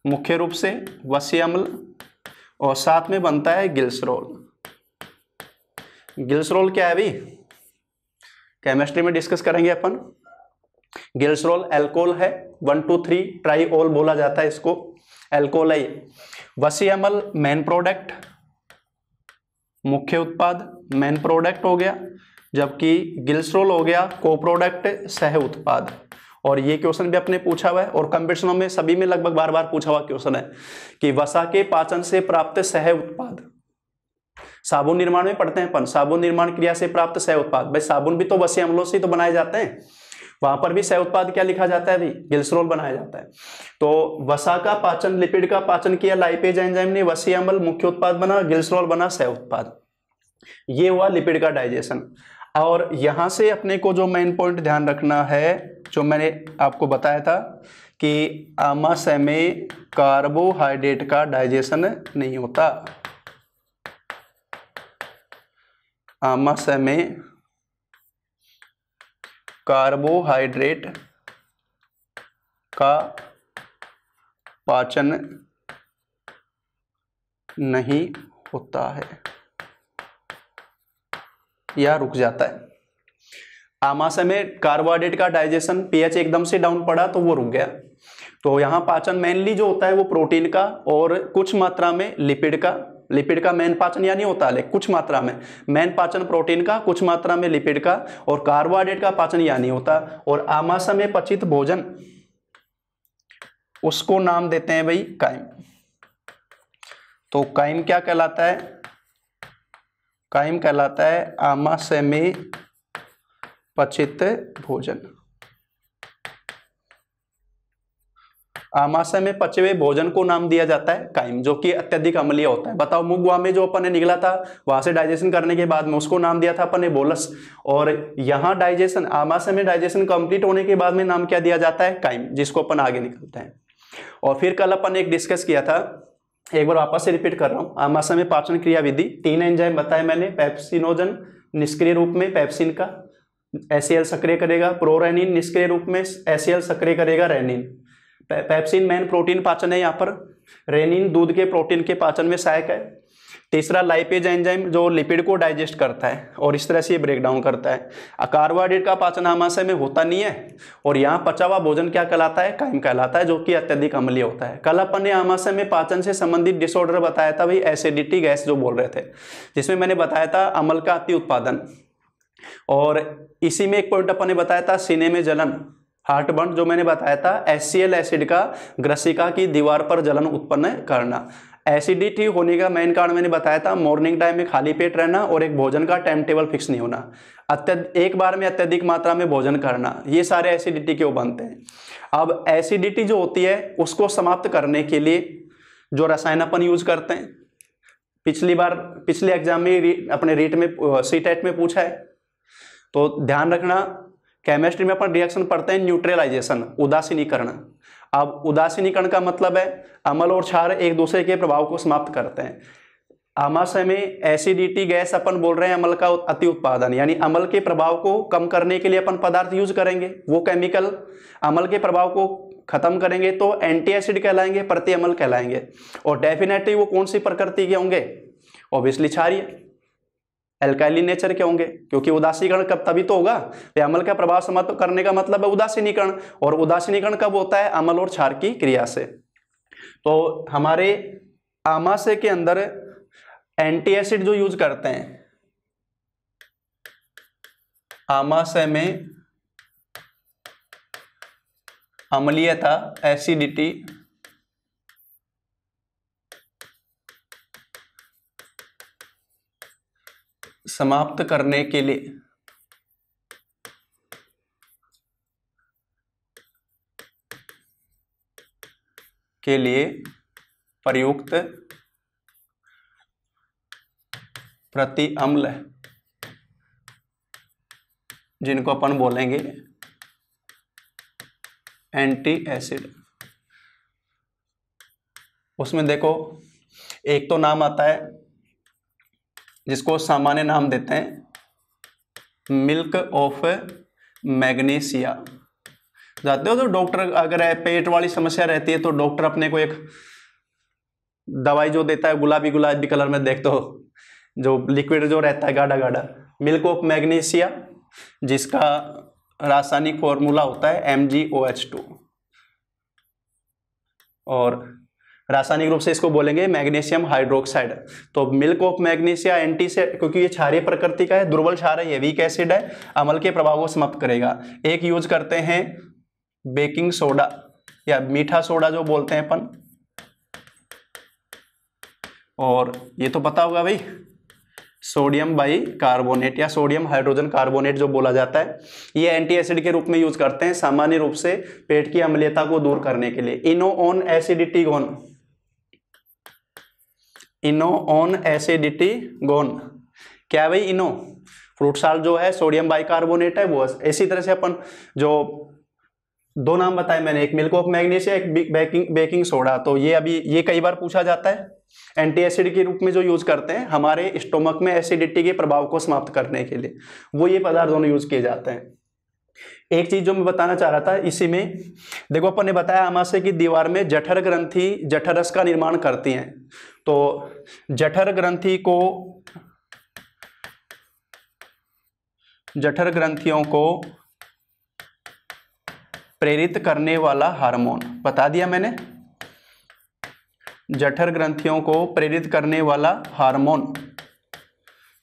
[SPEAKER 1] मुख्य रूप से वसीय अम्ल, और साथ में बनता है ग्लिसरॉल। ग्लिसरॉल क्या है भाई, केमिस्ट्री में डिस्कस करेंगे अपन। ग्लिसरॉल अल्कोहल है, 1 2 3 ट्राईओल बोला जाता है इसको, अल्कोहल है। वसीय अम्ल मेन प्रोडक्ट, मुख्य उत्पाद, मेन प्रोडक्ट हो गया, जबकि ग्लिसरॉल हो गया को प्रोडक्ट, सह उत्पाद। और ये क्वेश्चन भी अपने पूछा हुआ है और कंपटीशनों में सभी में लगभग बार बार पूछा हुआ क्वेश्चन है कि वसा के पाचन से प्राप्त सह उत्पाद। साबुन निर्माण में पढ़ते हैं अपन, साबुन निर्माण क्रिया से प्राप्त सह उत्पाद। भाई साबुन भी तो वसीय अम्लों से तो बनाए जाते हैं, वहां पर भी सह उत्पाद क्या लिखा जाता है भाई, ग्लिसरॉल बनाया जाता है। तो वसा का पाचन, लिपिड का पाचन किया लाइपेज एंजाइम ने, वसीय अम्ल मुख्य उत्पाद बना, ग्लिसरॉल बना सह उत्पाद। ये हुआ लिपिड का डाइजेशन। और यहां से अपने को जो मेन पॉइंट ध्यान रखना है, जो मैंने आपको बताया था कि आमाशय में कार्बोहाइड्रेट का डाइजेशन नहीं होता। आमाशय में कार्बोहाइड्रेट का पाचन नहीं होता है या रुक जाता है। आमाशय में कार्बोहाइड्रेट का डाइजेशन, पीएच एकदम से डाउन पड़ा तो वो रुक गया। तो यहाँ पाचन मेनली जो होता है वो प्रोटीन का और कुछ मात्रा में लिपिड का। लिपिड का मेन पाचन या नहीं होता, लेकिन कुछ मात्रा में मेन पाचन प्रोटीन का, कुछ मात्रा में लिपिड का, और कार्बोहाइड्रेट का पाचन या नहीं होता। और आमाशय में पचित भोजन, उसको नाम देते हैं भाई काइम। तो काइम क्या कहलाता है, काइम कहलाता है आमाशय में पचित भोजन। आमाशय में पचे हुए भोजन को नाम दिया जाता है काइम, जो कि अत्यधिक अम्लीय होता है। बताओ मुख में जो अपन ने निकला था वहां से डाइजेशन करने के बाद में उसको नाम दिया था अपन ने बोलस, और यहाँ डाइजेशन, आमाशय में डाइजेशन कंप्लीट होने के बाद में नाम क्या दिया जाता है, काइम, जिसको अपन आगे निकलते हैं। और फिर कल अपन ने एक डिस्कस किया था, एक बार वापस से रिपीट कर रहा हूं। आमाशय में पाचन क्रिया विधि, 3 एंजाइम बताए मैंने। पेप्सिनोजन निष्क्रिय रूप में पेप्सिन का एसीएल सक्रिय करेगा, प्रोरेनिन निष्क्रिय रूप में एसीएल सक्रिय करेगा रेनिन। पेप्सिन मेन प्रोटीन पाचन है यहाँ पर, रेनिन दूध के प्रोटीन के पाचन में सहायक है। तीसरा लाइपेज एंजाइम जो लिपिड को डाइजेस्ट करता है और इस तरह से ब्रेक डाउन करता है। कार्बोहाइड्रेट का पाचन आमाशय में होता नहीं है, और यहाँ पचा हुआ भोजन क्या कहलाता है, काइम कहलाता है, जो कि अत्यधिक अम्लीय होता है। कल अपन ने आमाशय में पाचन से संबंधित डिसऑर्डर बताया था भाई, एसिडिटी गैस जो बोल रहे थे, जिसमें मैंने बताया था अम्ल का अति उत्पादन। और इसी में एक पॉइंट अपन ने बताया था सीने में जलन, हार्ट बर्न, जो मैंने बताया था HCl एसिड का ग्रसिका की दीवार पर जलन उत्पन्न करना। एसिडिटी होने का मेन कारण मैंने बताया था मॉर्निंग टाइम में खाली पेट रहना और एक भोजन का टाइम टेबल फिक्स नहीं होना, एक बार में अत्यधिक मात्रा में भोजन करना, ये सारे एसिडिटी क्यों बनते हैं। अब एसिडिटी जो होती है उसको समाप्त करने के लिए जो रसायन अपन यूज करते हैं, पिछले एग्जाम में अपने रीट में सीटेट में पूछा है, तो ध्यान रखना। केमिस्ट्री में अपन रिएक्शन पढ़ते हैं न्यूट्रलाइजेशन, उदासीनीकरण। अब उदासीनीकरण का मतलब है अम्ल और क्षार एक दूसरे के प्रभाव को समाप्त करते हैं। आमाशय में एसिडिटी गैस अपन बोल रहे हैं अम्ल का अति उत्पादन, यानी अम्ल के प्रभाव को कम करने के लिए अपन पदार्थ यूज करेंगे, वो केमिकल अम्ल के प्रभाव को खत्म करेंगे तो एंटी एसिड कहलाएंगे, प्रति अम्ल कहलाएंगे। और डेफिनेटली वो कौन सी प्रकृति के होंगे, ऑब्वियसली क्षारीय, एल्काइलिन नेचर के होंगे, क्योंकि उदासीकरण कब तभी तो होगा, अम्ल का प्रभाव समाप्त करने का मतलब है उदासीनीकरण, और उदासीनीकरण कब होता है, अम्ल और क्षार की क्रिया से। तो हमारे आमाशय के अंदर एंटी एसिड जो यूज करते हैं, आमाशय में अम्लीयता, एसिडिटी समाप्त करने के लिए के लिए प्रयुक्त प्रति अम्ल जिनको अपन बोलेंगे एंटी एसिड। उसमें देखो एक तो नाम आता है जिसको सामान्य नाम देते हैं मिल्क ऑफ मैग्नीशिया। जानते हो तो डॉक्टर अगर पेट वाली समस्या रहती है तो डॉक्टर अपने को एक दवाई जो देता है गुलाबी गुलाबी कलर में, देखते हो जो लिक्विड जो रहता है गाढ़ा गाढ़ा, मिल्क ऑफ मैग्नीशिया, जिसका रासायनिक फॉर्मूला होता है MgOH2 और रासायनिक रूप से इसको बोलेंगे मैग्नीशियम हाइड्रोक्साइड। तो मिल्क ऑफ मैग्नीशिया एंटी से, क्योंकि ये क्षारीय प्रकृति का है, दुर्बल क्षार है, ये वीक एसिड है, अम्ल के प्रभाव को समाप्त करेगा। एक यूज करते हैं बेकिंग सोडा या मीठा सोडा जो बोलते हैं अपन, और ये तो पता होगा भाई सोडियम बाइकार्बोनेट या सोडियम हाइड्रोजन कार्बोनेट जो बोला जाता है, ये एंटी एसिड के रूप में यूज करते हैं सामान्य रूप से पेट की अम्लीयता को दूर करने के लिए। इनोऑन एसिडिटी गोन, इनोऑन एसिडिटी गोन क्या है भाई? इनो फ्रूट साल्ट जो है सोडियम बाइकार्बोनेट है वो। इसी तरह से अपन जो दो नाम बताए मैंने, एक मिल्क ऑफ मैग्नीशिया, एक बेकिंग सोडा, तो ये अभी ये कई बार पूछा जाता है एंटी एसिड के रूप में जो यूज करते हैं हमारे स्टोमक में एसिडिटी के प्रभाव को समाप्त करने के लिए, वो ये पदार्थ दोनों यूज किए जाते हैं। एक चीज जो मैं बताना चाह रहा था इसी में, देखो अपन ने बताया आमाशय की दीवार में जठर ग्रंथि जठर रस का निर्माण करती हैं, तो जठर ग्रंथियों को प्रेरित करने वाला हार्मोन बता दिया मैंने, जठर ग्रंथियों को प्रेरित करने वाला हार्मोन,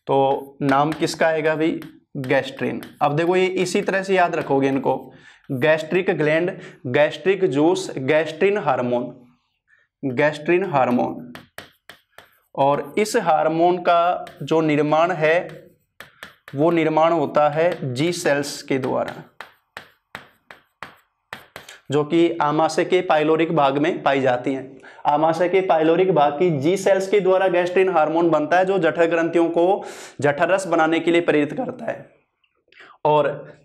[SPEAKER 1] तो नाम किसका आएगा भाई? गैस्ट्रिन। अब देखो ये इसी तरह से याद रखोगे इनको, gastric gland, gastric juice, gastrin hormone, gastrin hormone. और इस हार्मोन का जो निर्माण है वो निर्माण होता है जी सेल्स के द्वारा, जो कि आमाशय के पाइलोरिक भाग में पाई जाती हैं। आमाशय के पाइलोरिक भाग की जी सेल्स के द्वारा गैस्ट्रिन हार्मोन बनता है जो जठर ग्रंथियों को जठर रस बनाने के लिए प्रेरित करता है। और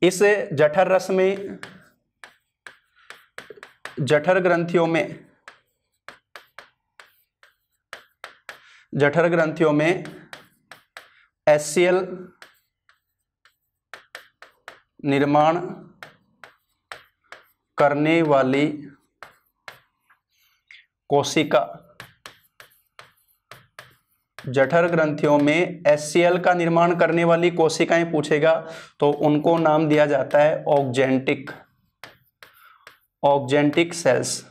[SPEAKER 1] इस जठर रस में, जठर ग्रंथियों में HCl निर्माण करने वाली कोशिका, जठर ग्रंथियों में HCl का निर्माण करने वाली कोशिकाएं पूछेगा तो उनको नाम दिया जाता है ऑक्जेंटिक सेल्स,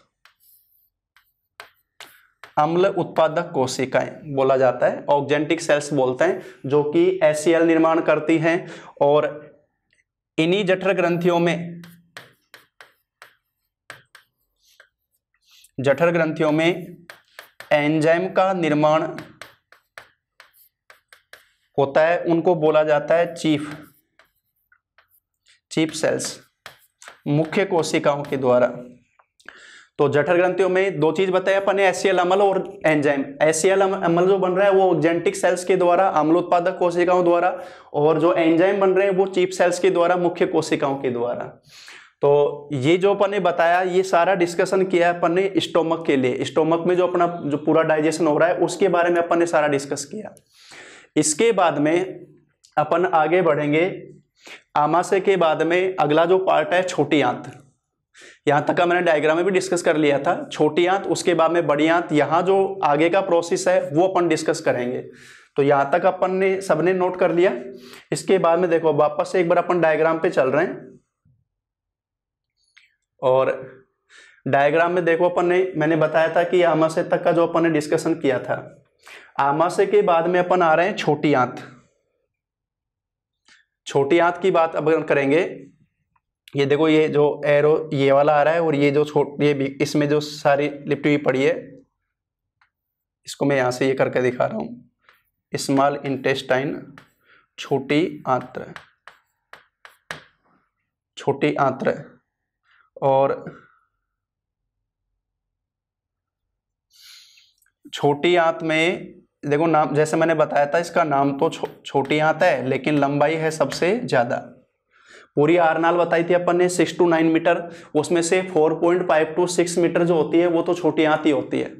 [SPEAKER 1] अम्ल उत्पादक कोशिकाएं बोला जाता है, ऑक्जेंटिक सेल्स बोलते हैं, जो कि HCl निर्माण करती हैं। और इन्हीं जठर ग्रंथियों में एंजाइम का निर्माण होता है, उनको बोला जाता है चीफ सेल्स, मुख्य कोशिकाओं के द्वारा। तो जठर ग्रंथियों में दो चीज बताया अपन ने, HCl अम्ल और एंजाइम। HCl अम्ल जो बन रहा है वो ऑक्जेंटिक सेल्स के द्वारा, अम्ल उत्पादक कोशिकाओं द्वारा, और जो एंजाइम बन रहे हैं वो चीफ सेल्स के द्वारा, मुख्य कोशिकाओं के द्वारा। तो ये जो अपन ने बताया ये सारा डिस्कशन किया है अपन ने स्टोमक के लिए, स्टोमक में जो अपना जो पूरा डाइजेशन हो रहा है उसके बारे में अपन ने सारा डिस्कस किया। इसके बाद में अपन आगे बढ़ेंगे, आमाशय के बाद में अगला जो पार्ट है छोटी आंत। यहां तक का मैंने डायग्राम में भी डिस्कस कर लिया था, छोटी आंत, उसके बाद में बड़ी आंत, यहां जो आगे का प्रोसेस है वो अपन डिस्कस करेंगे। तो यहां तक अपन ने सबने नोट कर लिया। इसके बाद में देखो वापस से एक बार अपन डायग्राम पे चल रहे हैं, और डायग्राम में देखो अपन ने, मैंने बताया था कि आमाशय तक का जो अपन ने डिस्कशन किया था, आमाशय के बाद में अपन आ रहे हैं छोटी आंत। छोटी आंत की बात अब करेंगे, ये देखो ये जो एरो ये वाला आ रहा है, और ये जो ये भी इसमें जो सारी लिपटी हुई पड़ी है, इसको मैं यहां से ये करके दिखा रहा हूं, स्मॉल इंटेस्टाइन, छोटी आंत्र, छोटी आंत्र। और छोटी आंत में देखो नाम, जैसे मैंने बताया था, इसका नाम तो छोटी आंत है लेकिन लंबाई है सबसे ज्यादा। पूरी आरनाल बताई थी अपन ने 6 to 9 मीटर, उसमें से 4.5 to 6 मीटर जो होती है वो तो छोटी आंत ही होती है,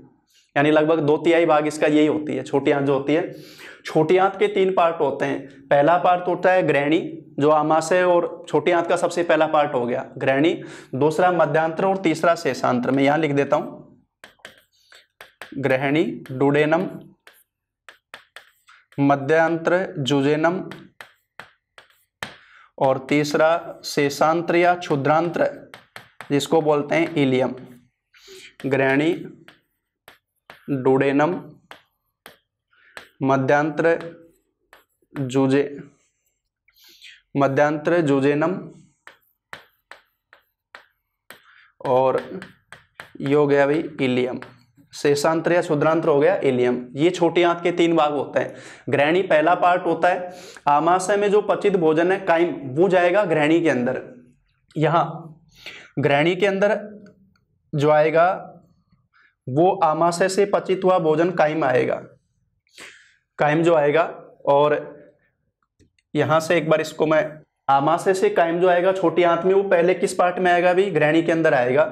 [SPEAKER 1] यानी लगभग 2/3 भाग इसका यही होती है, छोटी आंत जो होती है। छोटी आंत के 3 पार्ट होते हैं। पहला पार्ट होता है ग्रहणी, जो आमाशय और छोटी आंत का सबसे पहला पार्ट हो गया ग्रहणी। दूसरा मध्यांतर और तीसरा शेषांत्र। मैं यहां लिख देता हूं, ग्रहणी डुडेनम, मध्यांतर जुजेनम, और तीसरा शेषांत्र या क्षुद्रांत्र जिसको बोलते हैं इलियम। ग्रहणी, डुडेनम, मध्यांतर जुजेनम, और ये हो गया भाई इलियम। शेषांत्र या क्षुद्रांत्र हो गया इलियम। ये छोटी आंत के 3 भाग होते हैं। ग्रहणी पहला पार्ट होता है। आमाशय में जो पचित भोजन है काइम, वो जाएगा ग्रहणी के अंदर। यहां ग्रहणी के अंदर जो आएगा वो आमाशय से पचित हुआ भोजन काइम आएगा, काइम जो आएगा। और यहां से एक बार इसको मैं, आमाशय से काइम जो आएगा छोटी आंत में, वो पहले किस पार्ट में आएगा भी, ग्रहणी के अंदर आएगा।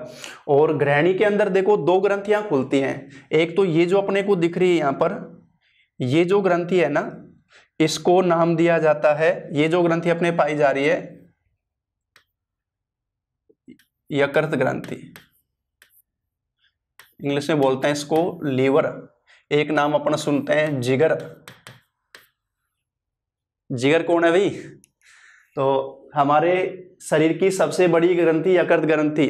[SPEAKER 1] और ग्रहणी के अंदर देखो 2 ग्रंथियां खुलती हैं। एक तो ये जो अपने को दिख रही है यहां पर, ये जो ग्रंथि है ना, इसको नाम दिया जाता है, ये जो ग्रंथि अपने पाई जा रही है यकृत ग्रंथि, इंग्लिश में बोलते हैं इसको लीवर। एक नाम अपन सुनते हैं जिगर। जिगर कौन है भाई? तो हमारे शरीर की सबसे बड़ी ग्रंथि यकृत ग्रंथि,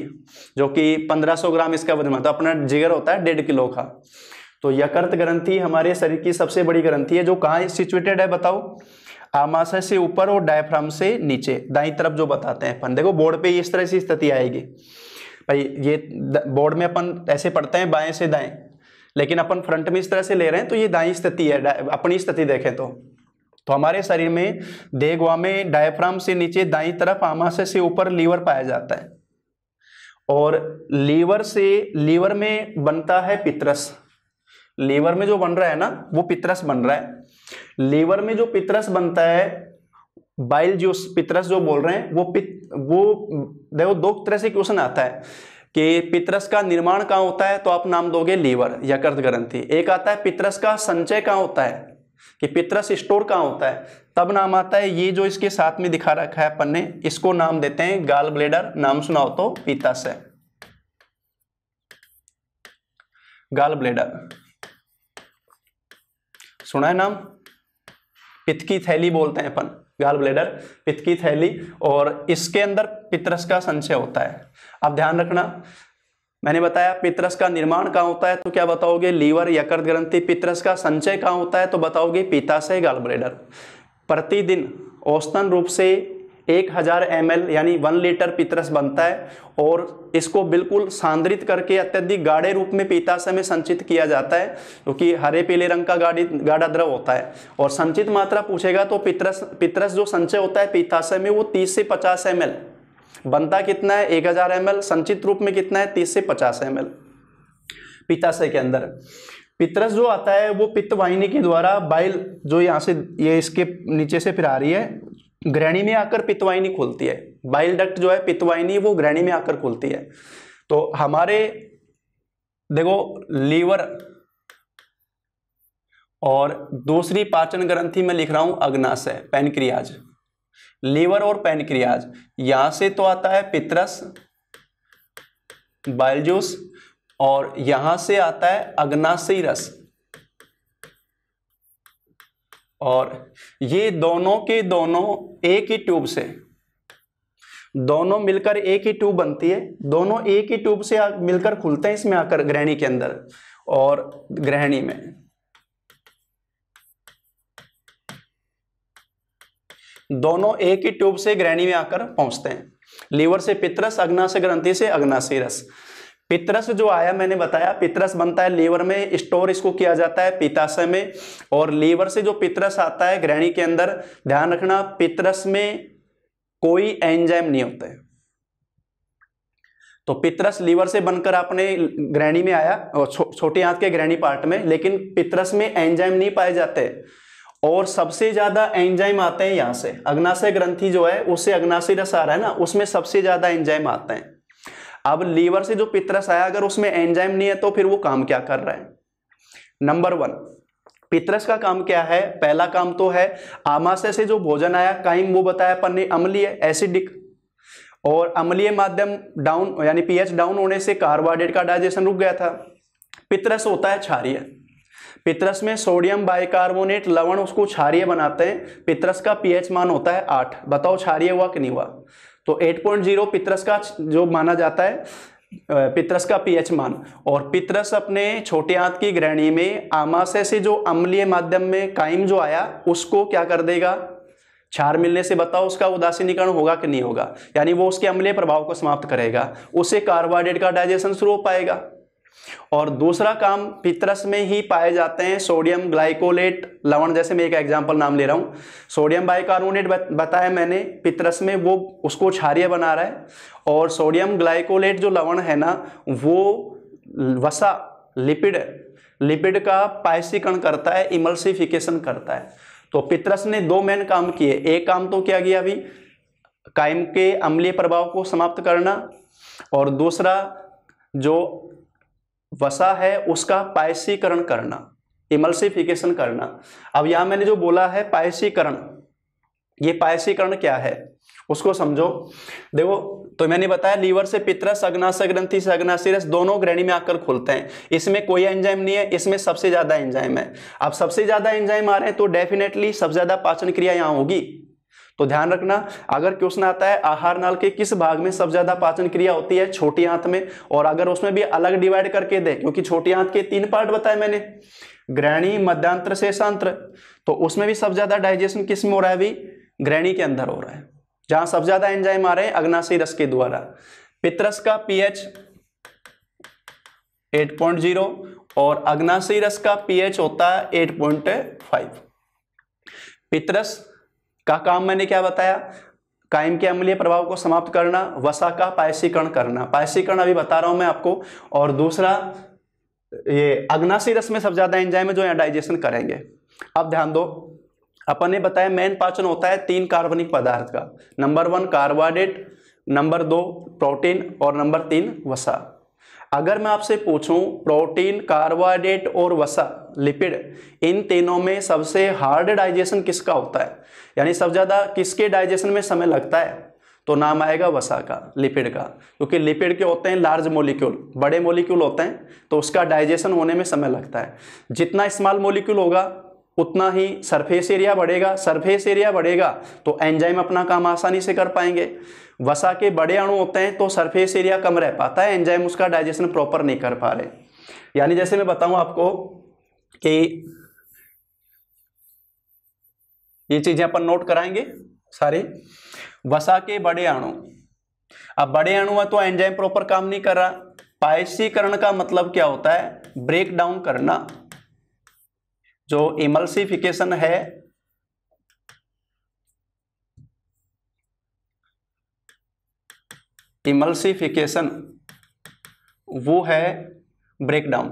[SPEAKER 1] जो कि 1500 ग्राम इसका वजन होता है। अपना जिगर होता है 1.5 किलो का। तो यकृत ग्रंथि हमारे शरीर की सबसे बड़ी ग्रंथि है, जो कहाँ सिचुएटेड है बताओ? आमाशय से ऊपर और डायफ्राम से नीचे, दाईं तरफ जो बताते हैं अपन। देखो बोर्ड पे इस तरह से स्थिति आएगी भाई, ये बोर्ड में अपन ऐसे पढ़ते हैं बाएं से दाएं, लेकिन अपन फ्रंट में इस तरह से ले रहे हैं, तो ये दाईं स्थिति है। अपनी स्थिति देखें तो हमारे शरीर में देहगुहा में डायफ्राम से नीचे दाईं तरफ, आमाशय से ऊपर लीवर पाया जाता है। और लीवर में बनता है पित्रस। लीवर में जो बन रहा है ना, वो पित्रस बन रहा है। लीवर में जो पित्रस बनता है, बाइल जूस पित्रस जो बोल रहे हैं, वो देखो 2 तरह से क्वेश्चन आता है कि पित्रस का निर्माण कहाँ होता है, तो आप नाम दोगे लीवर, यकृत ग्रंथि। एक आता है पित्रस का संचय कहाँ होता है, कि पित्रस स्टोर कहाँ होता है, तब नाम आता है ये जो इसके साथ में दिखा रखा है अपन ने, इसको नाम देते हैं गाल ब्लेडर। नाम सुनाओ तो पित्ताशय, गाल ब्लेडर सुना है नाम? पित्त की थैली बोलते हैं अपन, गाल ब्लेडर, पित्त की थैली। और इसके अंदर पित्रस का संचय होता है। अब ध्यान रखना, मैंने बताया पित्रस का निर्माण कहाँ होता है, तो क्या बताओगे? लीवर, यकृत ग्रंथि। पित्रस का संचय कहाँ होता है, तो बताओगे पित्ताशय, गाल ब्लेडर। प्रतिदिन औसतन रूप से 1000 ml यानी 1 लीटर पित्रस बनता है, और इसको बिल्कुल सांद्रित करके अत्यधिक गाढ़े रूप में पित्ताशय में संचित किया जाता है, क्योंकि हरे पीले रंग का गाढ़ा द्रव होता है। और संचित मात्रा पूछेगा तो पित्रस जो संचय होता है पित्ताशय में, वो 30 से 50 ml बनता कितना है? 1000 ml। संचित रूप में कितना है? 30 से 50 ml पित्ताशय के अंदर। पित्रस जो आता है वो पित्त वाहिनी के द्वारा, बाइल जो यहाँ से, ये इसके नीचे से फिर आ रही है, ग्रहणी में आकर पित्त वाहिनी खुलती है। बाइल डक्ट जो है पित्त वाहिनी, वो ग्रहणी में आकर खुलती है। तो हमारे देखो लीवर और दूसरी पाचन ग्रंथि में लिख रहा हूं अग्नाशय, पैनक्रियाज। लीवर और पैनक्रियाज, यहां से तो आता है पित्रस, बाइल जूस, और यहां से आता है अग्नाशयी रस। और ये दोनों के दोनों एक ही ट्यूब से, दोनों मिलकर एक ही ट्यूब बनती है, दोनों एक ही ट्यूब से मिलकर खुलते हैं इसमें आकर ग्रहणी के अंदर। और ग्रहणी में दोनों एक ही ट्यूब से ग्रहणी में आकर पहुंचते हैं। लीवर से पित्रस, अग्नाशय ग्रंथि से अग्नाशयी रस। पित्रस जो आया मैंने बताया, पित्रस बनता है लीवर में, स्टोर इसको किया जाता है पित्ताशय में। और लीवर से जो पित्रस आता है ग्रहणी के अंदर, ध्यान रखना पित्रस में कोई एंजाइम नहीं होता है। तो पित्रस लीवर से बनकर अपने ग्रैनी में आया और छोटे आंत के ग्रैनी पार्ट में, लेकिन पित्रस में एंजाइम नहीं पाए जाते और सबसे ज्यादा एंजाइम आते हैं यहाँ से, अग्नाशय ग्रंथि जो है उससे अग्नाशय रस आ रहा है ना, उसमें सबसे ज्यादा एंजाइम आते हैं। अब लीवर से जो पित्रस आया अगर उसमें एंजाइम नहीं है तो फिर वो काम क्या कर रहा है? नंबर 1, पित्रस का काम क्या है? पहला काम तो है आमाशय से जो भोजन आया काइम, वो बताया अपन ने अम्लीय एसिडिक, और अम्लीय माध्यम डाउन यानी पीएच डाउन होने से कार्बोहाइड्रेट का डाइजेशन रुक गया था। पित्रस होता है क्षारीय, पित्रस में सोडियम बाइकार्बोनेट लवण उसको क्षारीय बनाते हैं। पित्रस का पीएच मान होता है 8। बताओ क्षारीय हुआ कि नहीं हुआ? तो 8.0 पित्रस का जो माना जाता है पित्रस का पीएच मान। और पित्रस अपने छोटे आंत की ग्रहणी में आमाशय से जो अम्लीय माध्यम में काइम जो आया उसको क्या कर देगा? क्षार मिलने से बताओ उसका उदासीनीकरण होगा कि नहीं होगा? यानी वो उसके अम्लीय प्रभाव को समाप्त करेगा, उससे कार्बोहाइड्रेट का डाइजेशन शुरू हो पाएगा। और दूसरा काम पित्रस में ही पाए जाते हैं सोडियम ग्लाइकोलेट लवण, जैसे मैं एक एग्जांपल नाम ले रहा हूं, सोडियम बाइकार्बोनेट बताया मैंने, पित्रस में वो उसको क्षारीय बना रहा है। और सोडियम ग्लाइकोलेट जो लवण है ना वो वसा लिपिड का पायसीकरण करता है, इमल्सिफिकेशन करता है। तो पित्रस ने 2 मेन काम किए। एक काम तो क्या किया अभी? काइम के अम्लीय प्रभाव को समाप्त करना, और दूसरा जो वसा है उसका पायसीकरण करना, इमल्सिफिकेशन करना। अब यहां मैंने जो बोला है पायसीकरण, ये पायसीकरण क्या है उसको समझो। देखो तो मैंने बताया लीवर से पित्रस अग्नाशय ग्रंथि से अग्नाशय रस दोनों ग्रैनी में आकर खुलते हैं। इसमें कोई एंजाइम नहीं है, इसमें सबसे ज्यादा एंजाइम है। अब सबसे ज्यादा एंजाइम आ रहे हैं तो डेफिनेटली सबसे ज्यादा पाचन क्रिया यहां होगी। तो ध्यान रखना, अगर क्वेश्चन आता है आहार नाल के किस भाग में सबसे ज्यादा पाचन क्रिया होती है? छोटी आंत में। और अगर उसमें भी अलग डिवाइड करके दे, क्योंकि छोटी आंत के 3 पार्ट बताए मैंने, ग्रैणी, मध्यांत्र, शेषांत्र, तो उसमें भी सबसे ज्यादा डाइजेशन किस में हो रहा है? अभी ग्रैणी के अंदर हो रहा है, जहां सबसे ज्यादा एंजाइम आ रहे हैं अग्नाशय रस के द्वारा। पित्रस का पीएच 8.0 और अग्नाशय रस का पीएच होता है 8.5। पित्रस का काम मैंने क्या बताया? काइम के अम्लीय प्रभाव को समाप्त करना, वसा का पायसीकरण करना, पायसीकरण अभी बता रहा हूं मैं आपको। और दूसरा ये अग्नाशय रस में सबसे ज्यादा एंजाइम है जो यहाँ डाइजेशन करेंगे। अब ध्यान दो, अपन ने बताया मेन पाचन होता है 3 कार्बनिक पदार्थ का। नंबर 1 कार्बोहाइड्रेट, नंबर 2 प्रोटीन और नंबर 3 वसा। अगर मैं आपसे पूछूं प्रोटीन, कार्बोहाइड्रेट और वसा, लिपिड, इन तीनों में सबसे हार्ड डाइजेशन किसका होता है? यानी सबसे ज्यादा किसके डाइजेशन में समय लगता है? तो नाम आएगा वसा का, लिपिड का। क्योंकि लिपिड के होते हैं लार्ज मॉलिक्यूल, बड़े मॉलिक्यूल होते हैं, तो उसका डाइजेशन होने में समय लगता है। जितना स्मॉल मॉलिक्यूल होगा उतना ही सरफेस एरिया बढ़ेगा, सरफेस एरिया बढ़ेगा तो एंजाइम अपना काम आसानी से कर पाएंगे। वसा के बड़े अणु होते हैं तो सरफेस एरिया कम रह पाता है, एंजाइम उसका डाइजेशन प्रॉपर नहीं कर पा रहे। यानी जैसे मैं बताऊं आपको कि ये चीजें अपन नोट कराएंगे सारी। वसा के बड़े अणु, अब बड़े अणु है तो एंजाइम प्रॉपर काम नहीं कर रहा। पायसीकरण का मतलब क्या होता है? ब्रेक डाउन करना। जो इमल्सिफिकेशन है इमल्सिफिकेशन वो है ब्रेकडाउन।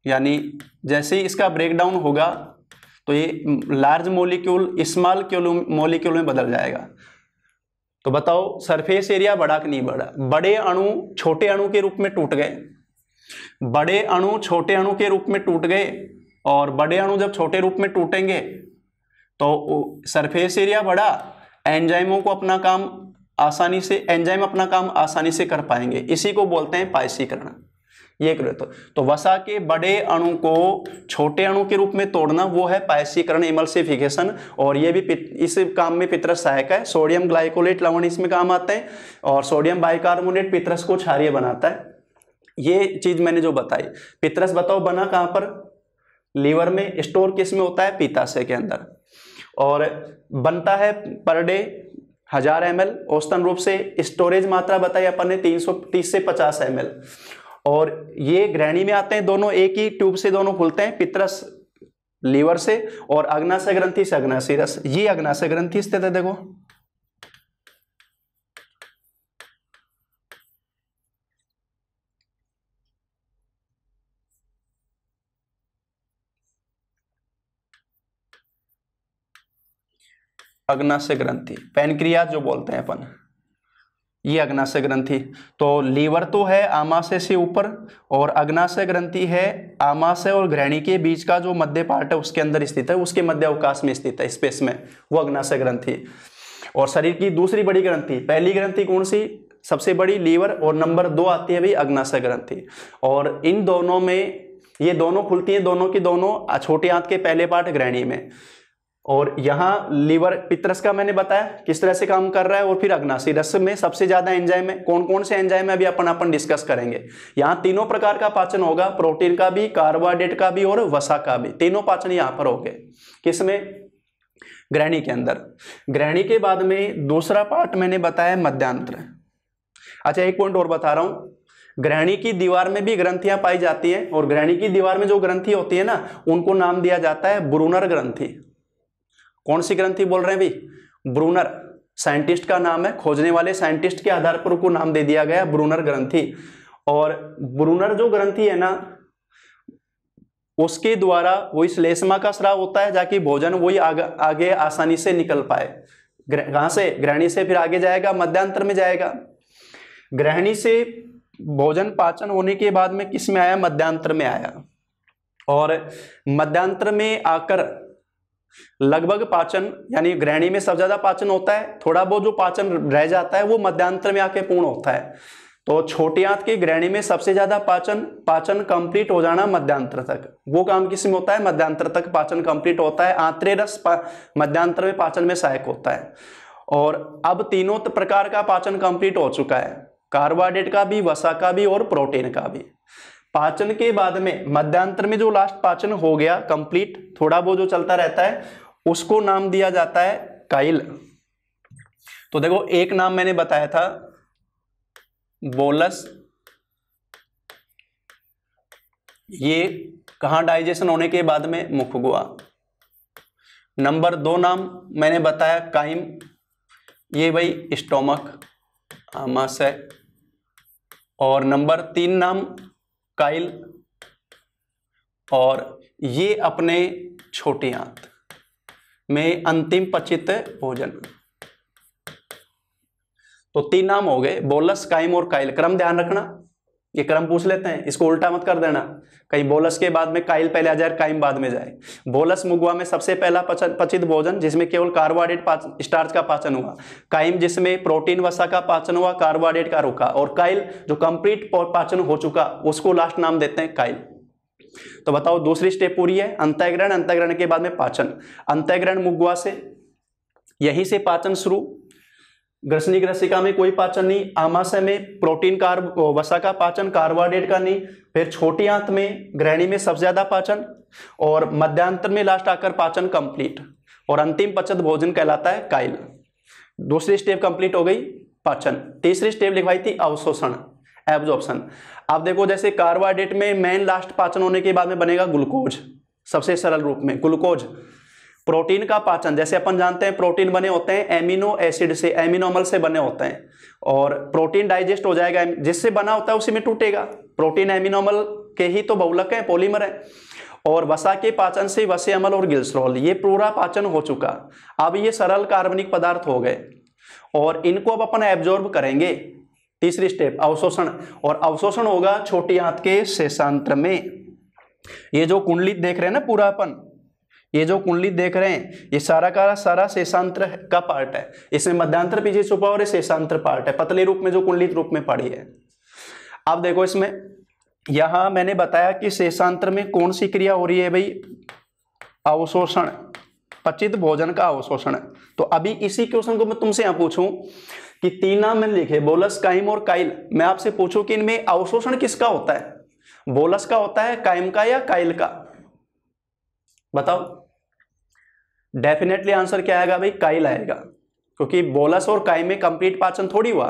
[SPEAKER 1] यानी जैसे ही इसका ब्रेकडाउन होगा तो ये लार्ज मॉलिक्यूल स्मॉल मॉलिक्यूल में बदल जाएगा। तो बताओ सरफेस एरिया बढ़ा कि नहीं बढ़ा? बड़े अणु छोटे अणु के रूप में टूट गए, बड़े अणु छोटे अणु के रूप में टूट गए, और बड़े अणु जब छोटे रूप में टूटेंगे तो सरफेस एरिया बढ़ा, एंजाइमों को अपना काम आसानी से, एंजाइम अपना काम आसानी से कर पाएंगे। इसी को बोलते हैं पायसीकरण। ये करो तो वसा के बड़े अणु को छोटे अणु के रूप में तोड़ना वो है पायसीकरण, इमल्सिफिकेशन। और ये भी इस काम में पित्रस सहायक है। सोडियम ग्लाइकोलेट लवण इसमें काम आते हैं और सोडियम बाइकार्बोनेट पित्रस को क्षारीय बनाता है। ये चीज मैंने जो बताई। पित्रस बताओ बना कहां पर? लीवर में। स्टोर किस में होता है? पित्ताशय के अंदर। और बनता है पर डे 1000 ml औसतन रूप से। स्टोरेज मात्रा बताई अपन ने 330 से 50 ml। और ये ग्रहणी में आते हैं दोनों, एक ही ट्यूब से दोनों खुलते हैं, पित्रस लीवर से और अग्नाशय ग्रंथि से अग्नाशय रस। ये अग्नाशय ग्रंथि स्थित है, देखो अग्नाशय ग्रंथि, पैनक्रियाज जो बोलते हैं अपन, ये अग्नाशय ग्रंथि। तो लीवर तो है आमाशय से ऊपर और अग्नाशय ग्रंथि है आमाशय और ग्रहणी के बीच का जो मध्य पार्ट है उसके अंदर स्थित है, उसके मध्य अवकाश में स्थित है, स्पेस में, वो अग्नाशय ग्रंथि। और शरीर की दूसरी बड़ी ग्रंथि, पहली ग्रंथि कौन सी, सबसे बड़ी लीवर, और नंबर 2 आती है भाई अग्नाशय ग्रंथि। और इन दोनों में, ये दोनों खुलती हैं दोनों की दोनों छोटे आंत के पहले पार्ट ग्रहणी में। और यहाँ लीवर पित्तरस का मैंने बताया किस तरह से काम कर रहा है, और फिर अग्नाशय रस में सबसे ज्यादा एंजाइम है, कौन कौन से एंजाइम है अभी अपन डिस्कस करेंगे। यहाँ तीनों प्रकार का पाचन होगा, प्रोटीन का भी, कार्बोहाइड्रेट का भी और वसा का भी, तीनों पाचन यहाँ पर हो गए। किसमें, ग्रहणी के अंदर। ग्रहणी के बाद में दूसरा पार्ट मैंने बताया मध्यांतर। अच्छा एक पॉइंट और बता रहा हूं, ग्रहणी की दीवार में भी ग्रंथियां पाई जाती हैं, और ग्रहणी की दीवार में जो ग्रंथि होती है ना, उनको नाम दिया जाता है ब्रूनर ग्रंथि। कौन सी ग्रंथि बोल रहे हैं भाई, ब्रूनर, साइंटिस्ट का नाम है, खोजने वाले साइंटिस्ट के आधार पर उनको नाम दे दिया गया ब्रूनर ग्रंथि। और ब्रूनर जो ग्रंथि है ना, उसके द्वारा वही श्लेष्मा का स्राव होता है, जाकि भोजन वही आगे आसानी से निकल पाए। कहां से, ग्रहणी से, फिर आगे जाएगा मध्यांतर में जाएगा। ग्रहणी से भोजन पाचन होने के बाद में किस में आया, मध्यांतर में आया। और मध्यांतर में आकर लगभग पाचन, यानी ग्रहणी में सबसे ज्यादा पाचन होता है, थोड़ा बहुत जो पाचन रह जाता है वो मध्यांतर में आके पूर्ण होता है। तो छोटी आंत की ग्रहणी में सबसे ज्यादा पाचन कंप्लीट हो जाना मध्यांतर तक, वो काम किस में होता है, मध्यांतर तक पाचन कंप्लीट होता है। आंतरे रस मध्यांतर में पाचन में सहायक होता है। और अब तीनों प्रकार का पाचन कंप्लीट हो चुका है, कार्बोहाइड्रेट का भी, वसा का भी और प्रोटीन का भी। पाचन के बाद में मध्यांतर में जो लास्ट पाचन हो गया कंप्लीट, थोड़ा बहुत जो चलता रहता है, उसको नाम दिया जाता है काइल। तो देखो एक नाम मैंने बताया था बोलस, ये कहां डाइजेशन होने के बाद में, मुखगुआ। नंबर 2 नाम मैंने बताया काइम, ये भाई स्टोमक, आमाशय। और नंबर 3 नाम काइल, और ये अपने छोटी आंत में अंतिम पचित भोजन। तो 3 नाम हो गए, बोलस, काइम और काइल। क्रम ध्यान रखना, ये क्रम पूछ लेते हैं, इसको उल्टा मत कर देना, कहीं बोलस के बाद में काइल पहले आ जाए, काइम बाद में जाए। बोलस मुगवा में सबसे पहला पचित भोजन, जिसमें केवल कार्बोहाइड्रेट स्टार्च का पाचन हुआ। काइम जिसमें प्रोटीन वसा का पाचन हुआ, कार्बोहाइड्रेट का रुका। और काइल जो कंप्लीट पाचन हो चुका, उसको लास्ट नाम देते हैं काइल। तो बताओ दूसरी स्टेप पूरी है, अंतःग्रहण, अंतःग्रहण के बाद में पाचन। अंतःग्रहण मुगवा से, यहीं से पाचन शुरू। ग्रसनी ग्रसिका में कोई पाचन नहीं, आमाशय में प्रोटीन वसा का पाचन, कार्बोहाइड्रेट का नहीं। फिर छोटी आंत में, ग्रहणी में सबसे ज्यादा पाचन, और मध्यांतर में लास्ट आकर पाचन कंप्लीट, और अंतिम पचत भोजन कहलाता है काइल। दूसरी स्टेप कंप्लीट हो गई पाचन। तीसरी स्टेप लिखवाई थी अवशोषण, एब्जॉर्प्शन। अब देखो जैसे कार्बोहाइड्रेट में मेन लास्ट पाचन होने के बाद में बनेगा ग्लूकोज, सबसे सरल रूप में ग्लूकोज। प्रोटीन का पाचन, जैसे अपन जानते हैं प्रोटीन बने होते हैं एमिनो एसिड से, एमिनो अम्ल से बने होते हैं, और प्रोटीन डाइजेस्ट हो जाएगा, जिससे बना होता है उसी में टूटेगा। प्रोटीन एमिनो अम्ल के ही तो बहुलक है, पॉलीमर है। और वसा के पाचन से वसे अम्ल और ग्लिसरॉल, ये पूरा पाचन हो चुका। अब ये सरल कार्बनिक पदार्थ हो गए, और इनको अब अपन एब्जॉर्ब करेंगे। तीसरी स्टेप अवशोषण, और अवशोषण होगा छोटी आंत के शेषांत्र में। ये जो कुंडली देख रहे हैं ना पूरा अपन, ये जो कुंडली देख रहे हैं, ये सारा का सारा शेषांत्र का पार्ट है। इसमें मध्यांतर पीछे छुपा और शेषांत्र पार्ट है, पतले रूप में जो कुंडलित रूप में पड़ी है। अब देखो इसमें, यहां मैंने बताया कि शेषांत्र में कौन सी क्रिया हो रही है भाई, अवशोषण, पचित भोजन का अवशोषण। तो अभी इसी क्वेश्चन को मैं तुमसे यहां पूछूं कि 3 नाम मैंने लिखे, बोलस, काइम और काइल। मैं आपसे पूछूं कि इनमें अवशोषण किसका होता है, बोलस का होता है, काइम का या काइल का? बताओ। डेफिनेटली आंसर क्या आएगा भाई, काइल आएगा, क्योंकि बोलस और काइम में कंप्लीट पाचन थोड़ी हुआ।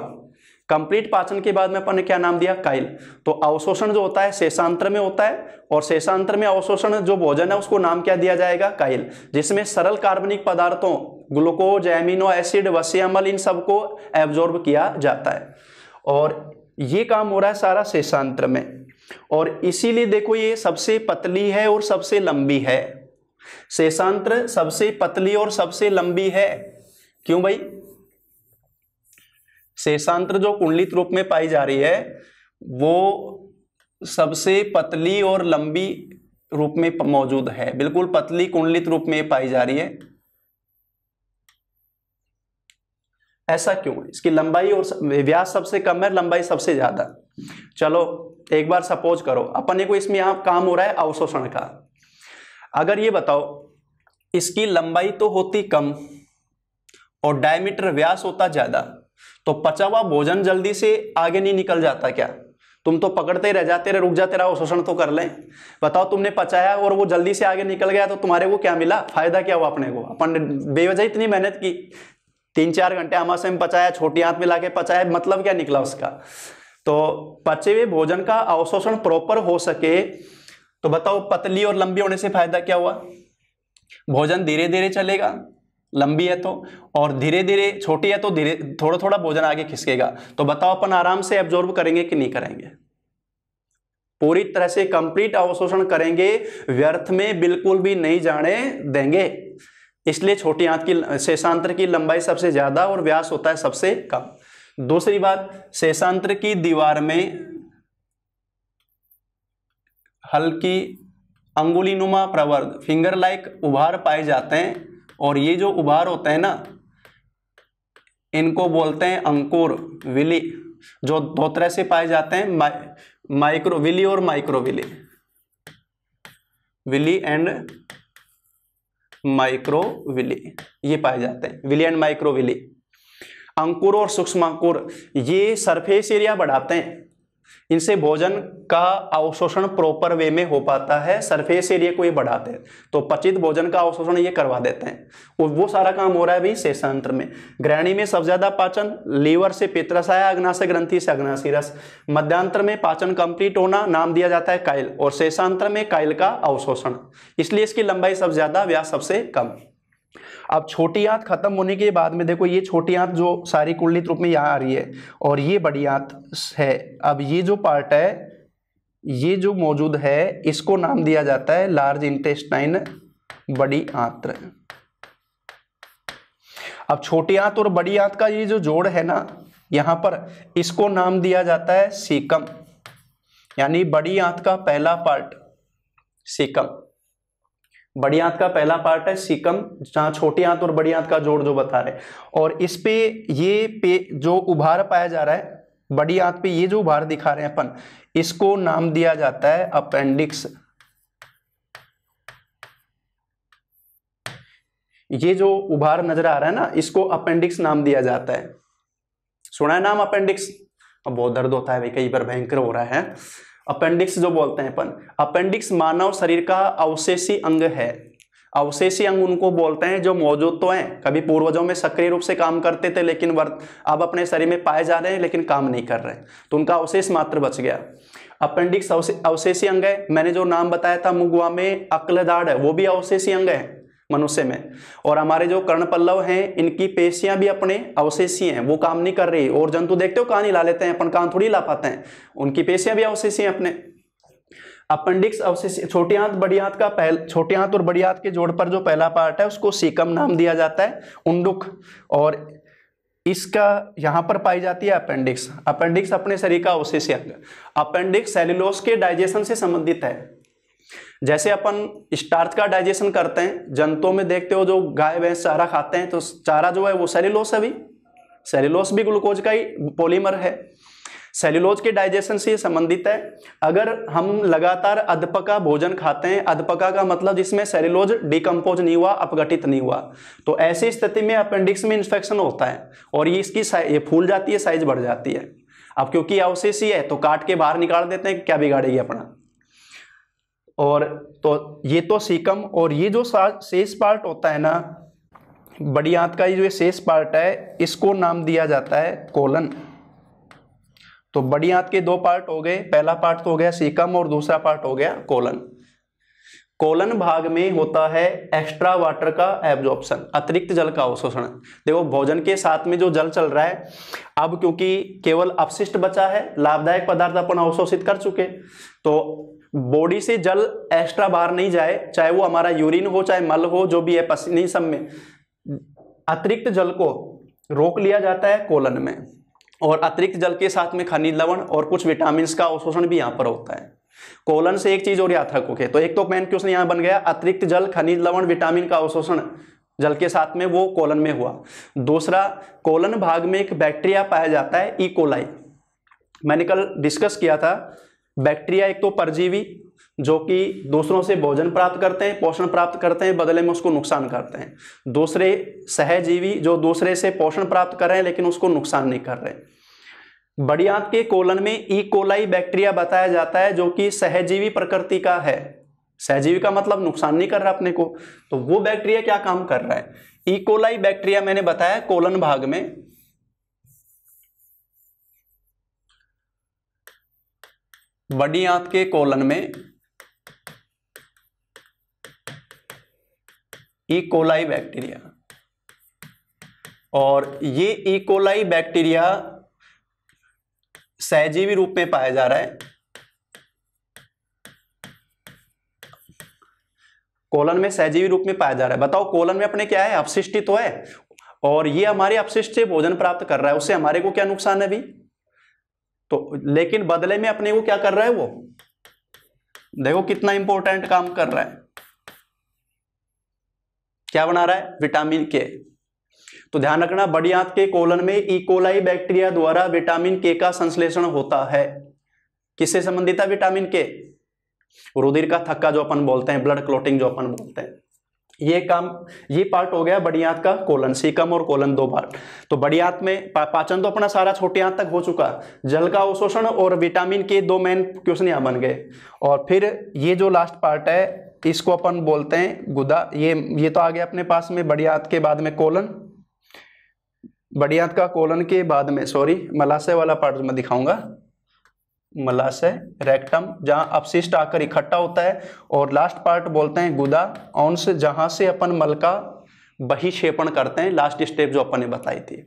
[SPEAKER 1] कंप्लीट पाचन के बाद में अपन ने क्या नाम दिया, काइल। तो अवशोषण जो होता है शेषांत्र में होता है, और शेषांत्र में अवशोषण जो भोजन है उसको नाम क्या दिया जाएगा, काइल, जिसमें सरल कार्बनिक पदार्थों ग्लूकोज, एमिनो एसिड, वसे अम्ल, इन सबको एब्जॉर्ब किया जाता है। और ये काम हो रहा है सारा शेषांत्र में, और इसीलिए देखो ये सबसे पतली है और सबसे लंबी है। शेषांत्र सबसे पतली और सबसे लंबी है, क्यों भाई? शेषांत्र जो कुंडलित रूप में पाई जा रही है वो सबसे पतली और लंबी रूप में मौजूद है, बिल्कुल पतली कुंडलित रूप में पाई जा रही है। ऐसा क्यों? इसकी लंबाई और व्यास सबसे कम है, लंबाई सबसे ज्यादा। चलो एक बार सपोज करो अपन को इसमें यहां काम हो रहा है अवशोषण का। अगर ये बताओ इसकी लंबाई तो होती कम और डायमीटर व्यास होता ज्यादा, तो पचा हुआ भोजन जल्दी से आगे नहीं निकल जाता क्या? तुम तो पकड़ते ही रह जाते रहे, रुक जाते रहो, अवशोषण तो कर लें। बताओ तुमने पचाया और वो जल्दी से आगे निकल गया तो तुम्हारे को क्या मिला? फायदा क्या हुआ अपने को? अपन ने बेवजह इतनी मेहनत की, 3-4 घंटे आमाशय में पचाया, छोटी आंत में लाके पचाया, मतलब क्या निकला उसका? तो पचे हुए भोजन का अवशोषण प्रॉपर हो सके तो बताओ पतली और लंबी होने से फायदा क्या हुआ? भोजन धीरे धीरे चलेगा, लंबी है तो, और धीरे धीरे छोटी है तो धीरे थोड़ा थोड़ा भोजन आगे खिसकेगा। तो बताओ अपन आराम से एब्जॉर्ब करेंगे कि नहीं करेंगे? पूरी तरह से कंप्लीट अवशोषण करेंगे, व्यर्थ में बिल्कुल भी नहीं जाने देंगे। इसलिए छोटी आंत की शेषांत्र की लंबाई सबसे ज्यादा और व्यास होता है सबसे कम। दूसरी बात, शेषांत्र की दीवार में हल्की अंगुलीनुमा प्रवर्ध फिंगर लाइक उभार पाए जाते हैं, और ये जो उभार होते हैं ना इनको बोलते हैं अंकुर विली, जो दो तरह से पाए जाते हैं, माइक्रो विली और micro villi, villi and micro villi, ये पाए जाते हैं, विली एंड माइक्रो विली। अंकुर और सूक्ष्म अंकुर ये सरफेस एरिया बढ़ाते हैं, इनसे भोजन का अवशोषण प्रॉपर वे में हो पाता है, सरफेस एरिया को ये बढ़ाते हैं, तो पचित भोजन का अवशोषण ये करवा देते हैं। और वो सारा काम हो रहा है भाई शेषांत्र में। ग्रहणी में सबसे ज्यादा पाचन, लीवर से पित्तरस आया, अग्नाशय ग्रंथि से अग्नाशय रस। मध्यांतर में पाचन कंप्लीट होना, नाम दिया जाता है काइल, और शेषांत्र में काइल का अवशोषण, इसलिए इसकी लंबाई सबसे ज्यादा, व्यास सबसे कम। अब छोटी आंत खत्म होने के बाद में देखो ये छोटी आंत जो सारी कुंडलित रूप में यहाँ आ रही है और ये बड़ी आंत है। अब ये जो पार्ट है, ये जो मौजूद है, इसको नाम दिया जाता है लार्ज इंटेस्टाइन, बड़ी आंत्र। अब छोटी आंत और बड़ी आंत का ये जो जोड़ है ना यहां पर, इसको नाम दिया जाता है सीकम, यानी बड़ी आंत का पहला पार्ट सीकम। बड़ी आंत का पहला पार्ट है सीकम, जहां छोटी आंत और बड़ी आंत का जोड़ जो बता रहे, और इस पे ये जो उभार पाया जा रहा है बड़ी आंत पे, ये जो उभार दिखा रहे हैं अपन, इसको नाम दिया जाता है अपेंडिक्स। ये जो उभार नजर आ रहा है ना, इसको अपेंडिक्स नाम दिया जाता है। सुना है नाम अपेंडिक्स? अब बहुत दर्द होता है भाई, कई बार भयंकर हो रहा है। अपेंडिक्स जो बोलते हैं अपन, अपेंडिक्स मानव शरीर का अवशेषी अंग है। अवशेषी अंग उनको बोलते हैं जो मौजूद तो हैं, कभी पूर्वजों में सक्रिय रूप से काम करते थे लेकिन अब अपने शरीर में पाए जा रहे हैं लेकिन काम नहीं कर रहे, तो उनका अवशेष मात्र बच गया। अपेंडिक्स अवशेषी अंग है। मैंने जो नाम बताया था मुगवा में अक्लदाड़ है, वो भी अवशेषी अंग है मनुष्य में। और हमारे जो कर्णपल्लव हैं, इनकी पेशियां भी अपने अवशेषी हैं, वो काम नहीं कर रही। और जंतु देखते हो कान हिला लेते हैं, अपन कान थोड़ी हिला पाते हैं, उनकी पेशियां भी अवशेषी हैं अपने। अपेंडिक्स अवशेषी, छोटी आंत बड़ी आंत का छोटी आंत और बड़ी आंत के जोड़ पर जो पहला पार्ट है उसको सीकम नाम दिया जाता है, उंडुक, और इसका यहां पर पाई जाती है अपेंडिक्स। अपेंडिक्स अपने शरीर का अवशेषी अंग। अपेंडिक्स सेल्यूलोज के डाइजेशन से संबंधित है। जैसे अपन स्टार्च का डाइजेशन करते हैं, जंतुओं में देखते हो जो गाय भैंस चारा खाते हैं तो चारा जो है वो सेल्यूलोज है भी, सेल्यूलोज भी ग्लूकोज का ही पॉलीमर है, सेल्यूलोज के डाइजेशन से संबंधित है। अगर हम लगातार अधपका भोजन खाते हैं, अधपका का मतलब जिसमें सेल्यूलोज डिकम्पोज नहीं हुआ, अपघटित नहीं हुआ, तो ऐसी स्थिति में अपेंडिक्स में इन्फेक्शन होता है और ये इसकी ये फूल जाती है, साइज बढ़ जाती है। अब क्योंकि अवशेषी है तो काट के बाहर निकाल देते हैं, क्या बिगाड़ेगी अपना। और तो ये तो सीकम, और ये जो शेष पार्ट होता है ना बड़ी आंत का, ये जो शेष पार्ट है इसको नाम दिया जाता है कोलन। तो बड़ी आंत के दो पार्ट हो गए, पहला पार्ट तो हो गया सीकम और दूसरा पार्ट हो गया कोलन। कोलन भाग में होता है एक्स्ट्रा वाटर का एब्जॉर्प्शन, अतिरिक्त जल का अवशोषण। देखो भोजन के साथ में जो जल चल रहा है, अब क्योंकि केवल अपशिष्ट बचा है, लाभदायक पदार्थ अपन अवशोषित कर चुके, तो बॉडी से जल एक्स्ट्रा बाहर नहीं जाए, चाहे वो हमारा यूरिन हो चाहे मल हो, जो भी है पसीने सब में, अतिरिक्त जल को रोक लिया जाता है कोलन में, और अतिरिक्त जल के साथ में खनिज लवण और कुछ विटामिन का अवशोषण भी यहाँ पर होता है। कोलन से एक चीज और याद रखोगे, तो एक तो मेन क्वेश्चन यहाँ बन गया, अतिरिक्त जल, खनिज लवण, विटामिन का अवशोषण जल के साथ में वो कोलन में हुआ। दूसरा, कोलन भाग में एक बैक्टीरिया पाया जाता है ई कोलाई। मैंने कल डिस्कस किया था, बैक्टीरिया एक तो परजीवी जो कि दूसरों से भोजन प्राप्त करते हैं, पोषण प्राप्त करते हैं, बदले में उसको नुकसान करते हैं। दूसरे सहजीवी जो दूसरे से पोषण प्राप्त कर रहे हैं लेकिन उसको नुकसान नहीं कर रहे। बड़ी आंत के कोलन में ई कोलाई बैक्टीरिया बताया जाता है जो कि सहजीवी प्रकृति का है। सहजीवी का मतलब नुकसान नहीं कर रहा अपने को, तो वो बैक्टीरिया क्या काम कर रहा है? ई कोलाई बैक्टीरिया मैंने बताया कोलन भाग में बड़ी आंत के कोलन में ई कोलाई बैक्टीरिया, और ये ई कोलाई बैक्टीरिया सहजीवी रूप में पाया जा रहा है। कोलन में सहजीवी रूप में पाया जा रहा है। बताओ कोलन में अपने क्या है? अपशिष्ट तो है, और ये हमारे अपशिष्ट से भोजन प्राप्त कर रहा है, उससे हमारे को क्या नुकसान है अभी? तो लेकिन बदले में अपने को क्या कर रहा है वो? देखो कितना इंपॉर्टेंट काम कर रहा है, क्या बना रहा है? विटामिन के। तो ध्यान रखना, बड़ी आंत के कोलन में ई कोलाई बैक्टीरिया द्वारा विटामिन के का संश्लेषण होता है। किससे संबंधित है विटामिन के? रुधिर का थक्का जो अपन बोलते हैं, ब्लड क्लॉटिंग जो अपन बोलते हैं, ये काम, ये पार्ट हो गया बड़ी आंत का कोलन, सीकम और कोलन दो पार्ट। तो बड़ी आंत में पाचन तो अपना सारा छोटी आंत तक हो चुका, जल का अवशोषण और विटामिन के दो मेन क्वेश्चन यहाँ बन गए। और फिर ये जो लास्ट पार्ट है इसको अपन बोलते हैं गुदा। ये तो आ गया अपने पास में बड़ी आंत के बाद में कोलन, बड़ी आंत का कोलन के बाद में मलाशय वाला पार्ट मैं दिखाऊंगा, मलाशय रेक्टम जहां अपशिष्ट आकर इकट्ठा होता है, और लास्ट पार्ट बोलते हैं गुदा अंश जहां से अपन मल का बहिक्षेपण करते हैं, लास्ट स्टेप जो अपन ने बताई थी।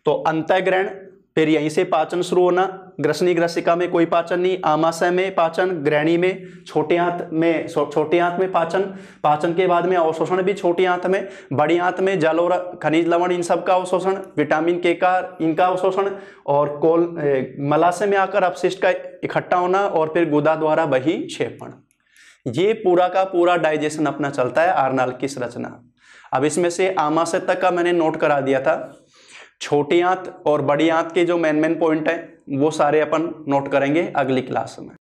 [SPEAKER 1] तो अंतःग्रहण, फिर यहीं से पाचन शुरू होना, ग्रसनी ग्रसिका में कोई पाचन नहीं, आमाशय में पाचन, ग्रहणी में, छोटी आंत में पाचन, पाचन के बाद में अवशोषण भी छोटी आंत में, बड़ी आंत में जल और खनिज लवण इन सब का अवशोषण, विटामिन के का इनका अवशोषण, और मलाशय में आकर अपशिष्ट का इकट्ठा होना, और फिर गुदा द्वारा बहिक्षेपण। ये पूरा का पूरा डाइजेशन अपना चलता है आर्नाल की संरचना। अब इसमें से आमाशय तक का मैंने नोट करा दिया था, छोटी आंत और बड़ी आंत के जो मेन पॉइंट है वो सारे अपन नोट करेंगे अगली क्लास में।